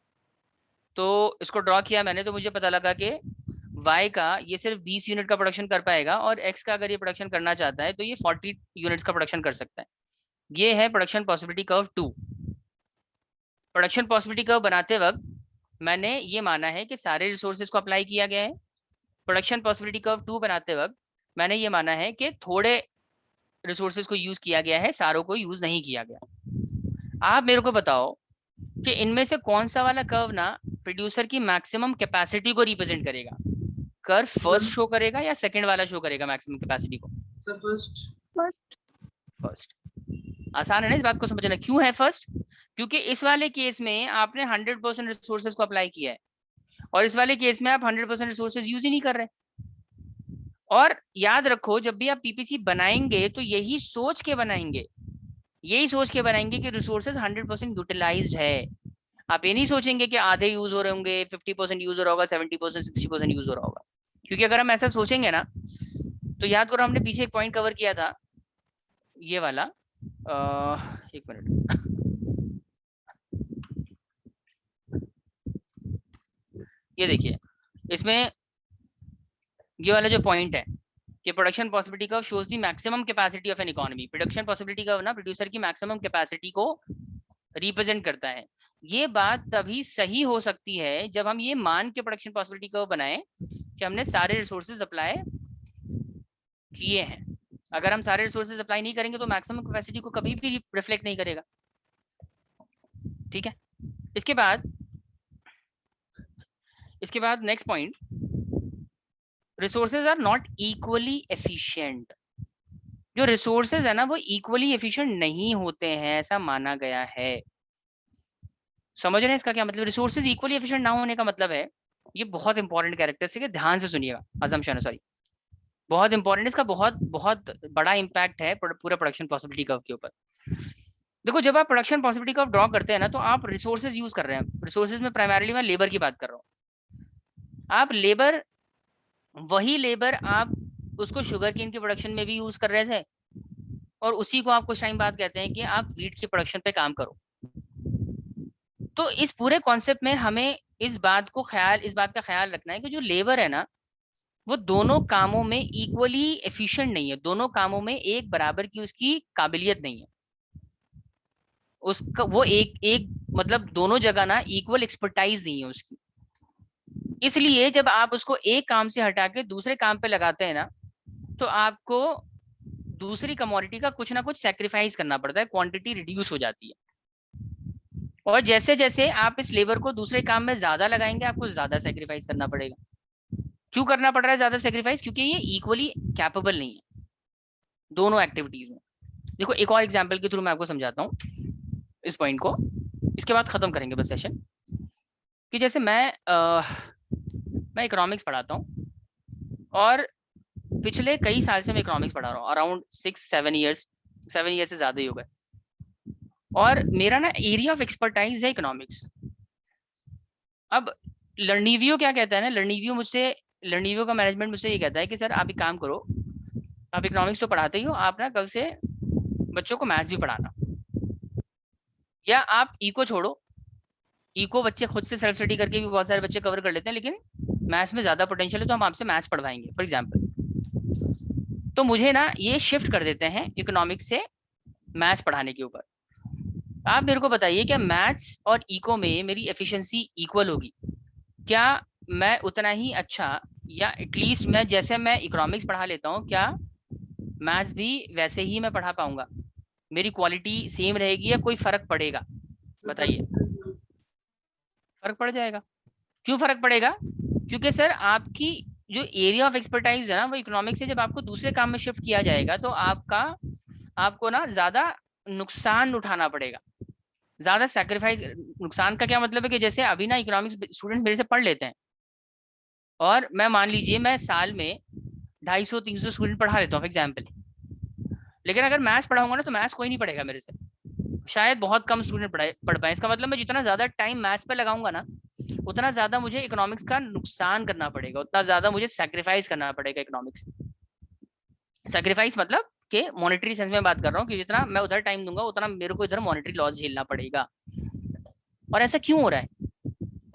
Speaker 1: तो इसको ड्रॉ किया मैंने, तो मुझे पता लगा कि y का ये सिर्फ 20 यूनिट का प्रोडक्शन कर पाएगा, और x का अगर ये प्रोडक्शन करना चाहता है तो ये 40 यूनिट्स का प्रोडक्शन कर सकता है। ये है production possibility curve 2। Production possibility curve बनाते वक्त मैंने ये माना है कि सारे रिसोर्सेज को अप्लाई किया गया है। प्रोडक्शन पॉसिबिलिटी कर्व 2 बनाते वक्त मैंने ये माना है कि थोड़े रिसोर्सेज को यूज किया गया है, सारों को यूज नहीं किया गया। आप मेरे को बताओ कि इनमें से कौन सा वाला कर्व ना प्रोड्यूसर की मैक्सिमम कैपेसिटी को रिप्रेजेंट करेगा? कर्व फर्स्ट शो करेगा या सेकंड वाला शो करेगा मैक्सिमम कैपेसिटी को?
Speaker 2: Sir first.
Speaker 1: फर्स्ट। आसान है ना इस बात को समझना? क्यों है फर्स्ट? क्योंकि इस वाले केस में आपने 100% रिसोर्सेज को अप्लाई किया है और इस वाले केस में आप 100% रिसोर्सेज यूज ही नहीं कर रहे। और याद रखो, जब भी आप पीपीसी बनाएंगे तो यही सोच के बनाएंगे, यही सोच के बनाएंगे कि रिसोर्सेज 100% यूटिलाइज्ड है। आप ये नहीं सोचेंगे कि आधे यूज हो रहे होंगे, 50% यूज हो रहा होगा, 70%, 60% यूज हो रहा होगा। क्योंकि अगर हम ऐसा सोचेंगे ना, तो याद करो हमने पीछे एक पॉइंट कवर किया था, ये वाला। एक मिनट, ये देखिए, इसमें ये वाला जो पॉइंट है कि production possibility curve shows the maximum capacity of an economy. Production possibility curve ना प्रोड्यूसर की मैक्सिमम कैपेसिटी को रिप्रेजेंट करता है। ये बात तभी सही हो सकती है जब हम ये मान के प्रोडक्शन पॉसिबिलिटी कर्व बनाएं कि हमने सारे रिसोर्सेज अप्लाई किए हैं। अगर हम सारे रिसोर्सेज अप्लाई नहीं करेंगे तो मैक्सिमम कैपेसिटी को कभी भी रिफ्लेक्ट नहीं करेगा। ठीक है, इसके बाद next point, resources are not equally efficient. जो रिसोर्सेज है ना वो इक्वली एफिशिएंट नहीं होते हैं, ऐसा माना गया है। समझ रहे हैं इसका क्या मतलब? रिसोर्सेज इक्वली एफिशिएंट ना होने का मतलब है, ये बहुत इंपॉर्टेंट कैरेक्टरिस्टिक है, ध्यान से सुनिएगा। अजम्पशन है, सॉरी, बहुत इंपॉर्टेंट, इसका बहुत बहुत बड़ा इंपैक्ट है पूरा प्रोडक्शन पॉसिबिलिटी कर्व के ऊपर। देखो, जब आप प्रोडक्शन पॉसिबिलिटी कर्व ड्रॉ करते हैं ना, तो आप रिसोर्सेज यूज कर रहे हैं। रिसोर्सेज में प्राइमरीली मैं लेबर की बात कर रहा हूँ। आप लेबर, वही लेबर आप उसको शुगर केन के प्रोडक्शन में भी यूज कर रहे थे और उसी को आप कुछ टाइम बाद कहते हैं कि आप वीट के प्रोडक्शन पे काम करो। तो इस पूरे कॉन्सेप्ट में हमें इस बात का ख्याल रखना है कि जो लेबर है ना, वो दोनों कामों में इक्वली एफिशिएंट नहीं है, दोनों कामों में एक बराबर की उसकी काबिलियत नहीं है। उसका वो एक मतलब दोनों जगह ना इक्वल एक्सपर्टाइज नहीं है उसकी। इसलिए जब आप उसको एक काम से हटा के दूसरे काम पे लगाते हैं ना, तो आपको दूसरी कमोडिटी का कुछ ना कुछ सेक्रीफाइस करना पड़ता है, क्वांटिटी रिड्यूस हो जाती है। और जैसे जैसे आप इस लेबर को दूसरे काम में ज्यादा लगाएंगे, आपको ज्यादा सेक्रीफाइस करना पड़ेगा। क्यों करना पड़ रहा है ज्यादा सेक्रीफाइस? क्योंकि ये इक्वली कैपेबल नहीं है दोनों एक्टिविटीज में। देखो, एक और एग्जांपल के थ्रू मैं आपको समझाता हूँ इस पॉइंट को, इसके बाद खत्म करेंगे बस सेशन। कि जैसे मैं इकोनॉमिक्स पढ़ाता हूँ और पिछले कई साल से मैं इकोनॉमिक्स पढ़ा रहा हूँ, अराउंड 6-7 ईयर्स, 7 ईयर से ज्यादा ही हो गए। और मेरा ना एरिया ऑफ एक्सपर्टाइज है इकोनॉमिक्स। अब लर्निवियो क्या कहता है ना, लर्निवियो का मैनेजमेंट मुझसे ये कहता है कि सर आप एक काम करो, आप इकोनॉमिक्स तो पढ़ाते ही हो, आप ना कल से बच्चों को मैथ्स भी पढ़ाना, या आप इको छोड़ो, इको बच्चे खुद से सेल्फ स्टडी करके भी बहुत सारे बच्चे कवर कर लेते हैं, लेकिन मैथ्स में ज्यादा पोटेंशियल है तो हम आपसे मैथ्स पढ़वाएंगे फॉर एग्जाम्पल। तो मुझे ना ये शिफ्ट कर देते हैं इकोनॉमिक्स से मैथ्स पढ़ाने के ऊपर। आप मेरे को बताइए, क्या मैथ्स और इको में मेरी एफिशिएंसी इक्वल होगी? क्या मैं उतना ही अच्छा, या एटलीस्ट मैं जैसे मैं इकोनॉमिक्स पढ़ा लेता हूँ, क्या मैथ्स भी वैसे ही मैं पढ़ा पाऊंगा? मेरी क्वालिटी सेम रहेगी या कोई फर्क पड़ेगा? बताइए। फर्क पड़ जाएगा। क्यों फर्क पड़ेगा? क्योंकि सर आपकी जो एरिया ऑफ एक्सपर्टाइज है ना, वो इकोनॉमिक्स से जब आपको दूसरे काम में शिफ्ट किया जाएगा तो आपको ना ज्यादा नुकसान उठाना पड़ेगा, ज्यादा सैक्रिफाइस। नुकसान का क्या मतलब है कि जैसे अभी ना इकोनॉमिक्स स्टूडेंट्स मेरे से पढ़ लेते हैं और मैं मान लीजिए मैं साल में 250-300 स्टूडेंट पढ़ा लेता हूँ एग्जाम्पल, लेकिन अगर मैथ्स पढ़ाऊंगा ना तो मैथ्स कोई नहीं पढ़ेगा मेरे से, शायद बहुत कम स्टूडेंट पढ़ पाए। इसका मतलब मैं जितना ज्यादा टाइम मैथ्स पे लगाऊंगा ना, उतना ज्यादा मुझे इकोनॉमिक्स का नुकसान करना पड़ेगा, उतना ज्यादा मुझे सैक्रिफाइस करना पड़ेगा इकोनॉमिक्स। सैक्रिफाइस मतलब कि मॉनेटरी सेंस में बात कर रहा हूँ कि जितना मैं उधर टाइम दूंगा उतना मेरे को इधर मॉनेटरी लॉस झेलना पड़ेगा। और ऐसा क्यों हो रहा है?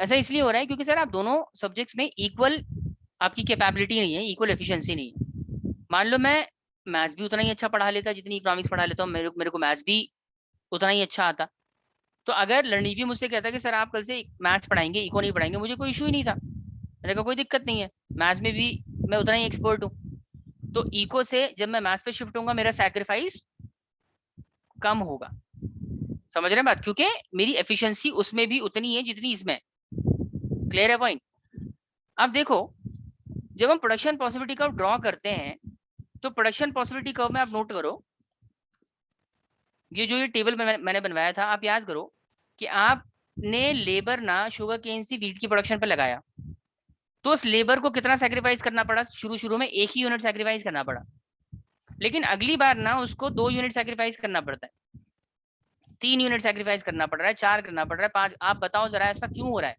Speaker 1: ऐसा इसलिए हो रहा है क्योंकि सर आप दोनों सब्जेक्ट्स में इक्वल आपकी कैपेबिलिटी नहीं है, इक्वल एफिशिएंसी नहीं है। मान लो मैं मैथ्स भी उतना ही अच्छा पढ़ा लेता जितनी इकोनॉमिक्स पढ़ा लेता हूँ, मेरे को मैथ्स भी उतना ही अच्छा आता, तो अगर रणनीति मुझसे कहता है कि सर आप कल से मैथ्स पढ़ाएंगे, इको नहीं पढ़ाएंगे, मुझे कोई इशू ही नहीं था, मैंने कहा कोई दिक्कत नहीं है, मैथ्स में भी मैं उतना ही एक्सपर्ट हूँ। तो इको से जब मैं मैथ्स पे शिफ्ट होऊंगा मेरा सैक्रिफाइस कम होगा, समझ रहे हैं बात, क्योंकि मेरी एफिशिएंसी उसमें भी उतनी है जितनी इसमें। क्लियर है पॉइंट? अब देखो, जब हम प्रोडक्शन पॉसिबिलिटी कर्व ड्रॉ करते हैं तो प्रोडक्शन पॉसिबिलिटी कर्व में आप नोट करो, ये टेबल मैंने बनवाया था, आप याद करो कि आपने लेबर ना शुगर केन से वीट की प्रोडक्शन पर लगाया, तो उस लेबर को कितना सैक्रिफाइस करना पड़ा? शुरू में 1 ही यूनिट सैक्रिफाइस करना पड़ा, लेकिन अगली बार ना उसको 2 यूनिट सैक्रिफाइस करना पड़ता है, 3 यूनिट सैक्रिफाइस करना पड़ रहा है, 4 करना पड़ रहा है, 5। आप बताओ जरा ऐसा क्यों हो रहा है?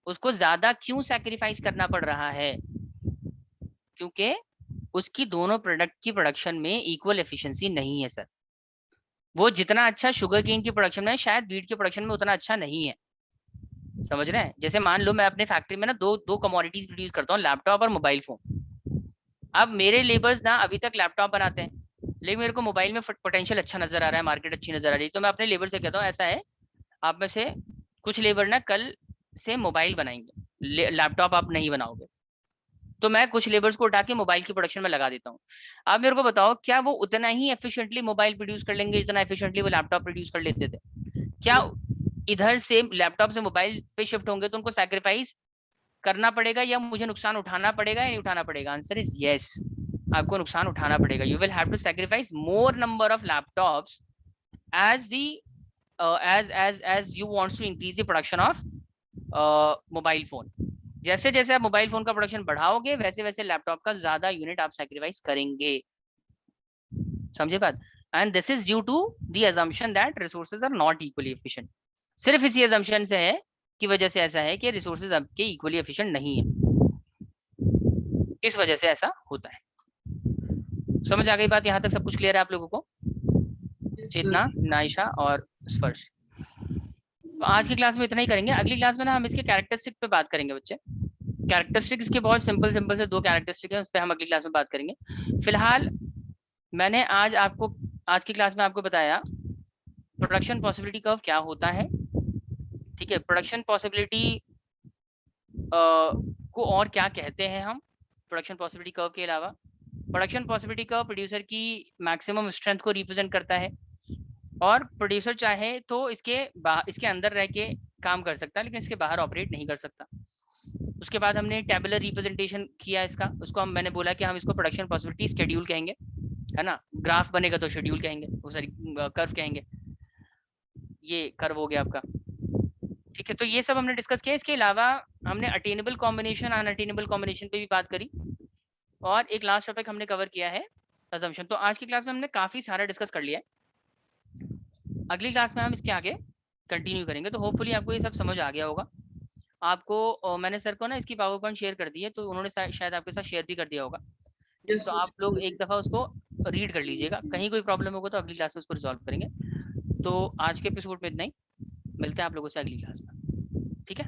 Speaker 1: उसको ज्यादा क्यों सैक्रिफाइस करना पड़ रहा है? क्योंकि उसकी दोनों प्रोडक्ट की प्रोडक्शन में इक्वल एफिशिएंसी नहीं है सर। वो जितना अच्छा शुगर केन की प्रोडक्शन में है, शायद वीट की प्रोडक्शन में उतना अच्छा नहीं है, समझ रहे हैं? जैसे मान लो मैं अपने फैक्ट्री में ना दो कमोडिटीज प्रोड्यूस करता हूँ, लैपटॉप और मोबाइल फोन। अब मेरे लेबर्स ना अभी तक लैपटॉप बनाते हैं, लेकिन मेरे को मोबाइल में पोटेंशियल अच्छा नजर आ रहा है, मार्केट अच्छी नजर आ रही है, तो मैं अपने लेबर से कहता हूँ ऐसा है, आप में से कुछ लेबर ना कल से मोबाइल बनाएंगे, लैपटॉप आप नहीं बनाओगे। तो मैं कुछ लेबर्स को उठा के मोबाइल की प्रोडक्शन में लगा देता हूँ। आप मेरे को बताओ, क्या वो उतना ही एफिशिएंटली मोबाइल प्रोड्यूस कर लेंगे जितना एफिशिएंटली वो लैपटॉप प्रोड्यूस कर लेते थे? क्या इधर से लैपटॉप से मोबाइल पे शिफ्ट होंगे तो उनको सैक्रिफाइस करना पड़ेगा या मुझे नुकसान उठाना पड़ेगा या नहीं उठाना पड़ेगा? आंसर इज यस, आपको नुकसान उठाना पड़ेगा। You will have to sacrifice more number of laptops as the as you wants to increase the production of mobile phone. जैसे जैसे आप मोबाइल फोन का प्रोडक्शन बढ़ाओगे वैसे वैसे लैपटॉप का ज्यादा यूनिट आप सैक्रिफाइस करेंगे, समझे बात? And this is due to the assumption that resources are not equally efficient। सिर्फ इसी assumption से है की वजह से ऐसा है कि रिसोर्सेज आपके इक्वली एफिशिएंट नहीं है, इस वजह से ऐसा होता है। समझ आ गई बात? यहाँ तक सब कुछ क्लियर है आप लोगों को? चेतना, नाइशा और स्पर्श। तो आज की क्लास में इतना ही करेंगे, अगली क्लास में ना हम इसके कैरेक्टरिस्टिक पे बात करेंगे बच्चे। कैरेक्टरिस्टिक इसके बहुत सिंपल से 2 कैरेक्टरिस्टिक है, उस पर हम अगली क्लास में बात करेंगे। फिलहाल मैंने आज की क्लास में आपको बताया प्रोडक्शन पॉसिबिलिटी कर्व क्या होता है, ठीक है? प्रोडक्शन पॉसिबिलिटी को और क्या कहते हैं हम प्रोडक्शन पॉसिबिलिटी कर्व के अलावा? प्रोडक्शन पॉसिबिलिटी कर्व प्रोड्यूसर की मैक्सिमम स्ट्रेंथ को रिप्रेजेंट करता है, और प्रोड्यूसर चाहे तो इसके अंदर रह के काम कर सकता है लेकिन इसके बाहर ऑपरेट नहीं कर सकता। उसके बाद हमने टेबुलर रिप्रेजेंटेशन किया इसका, उसको मैंने बोला कि हम इसको प्रोडक्शन पॉसिबिलिटी शेड्यूल कहेंगे, है ना? ग्राफ बनेगा तो शेड्यूल कहेंगे, वो सॉरी कर्व कहेंगे। ये कर्व हो गया आपका, ठीक है? तो ये सब हमने डिस्कस किया। इसके अलावा हमने अटेनेबल कॉम्बिनेशन, अनअटेनेबल कॉम्बिनेशन पे भी बात करी, और एक लास्ट टॉपिक हमने कवर किया है असम्पशन। तो आज की क्लास में हमने काफी सारा डिस्कस कर लिया है, अगली क्लास में हम इसके आगे कंटिन्यू करेंगे। तो होपफुली आपको ये सब समझ आ गया होगा। आपको मैंने सर को ना इसकी पावर पॉइंट शेयर कर दी है, तो उन्होंने शायद आपके साथ शेयर भी कर दिया होगा। तो आप लोग एक दफ़ा उसको रीड कर लीजिएगा, कहीं कोई प्रॉब्लम होगा तो अगली क्लास में उसको रिजॉल्व करेंगे। तो आज के एपिसोड में इतना ही, मिलते हैं आप लोगों से अगली क्लास में, ठीक है?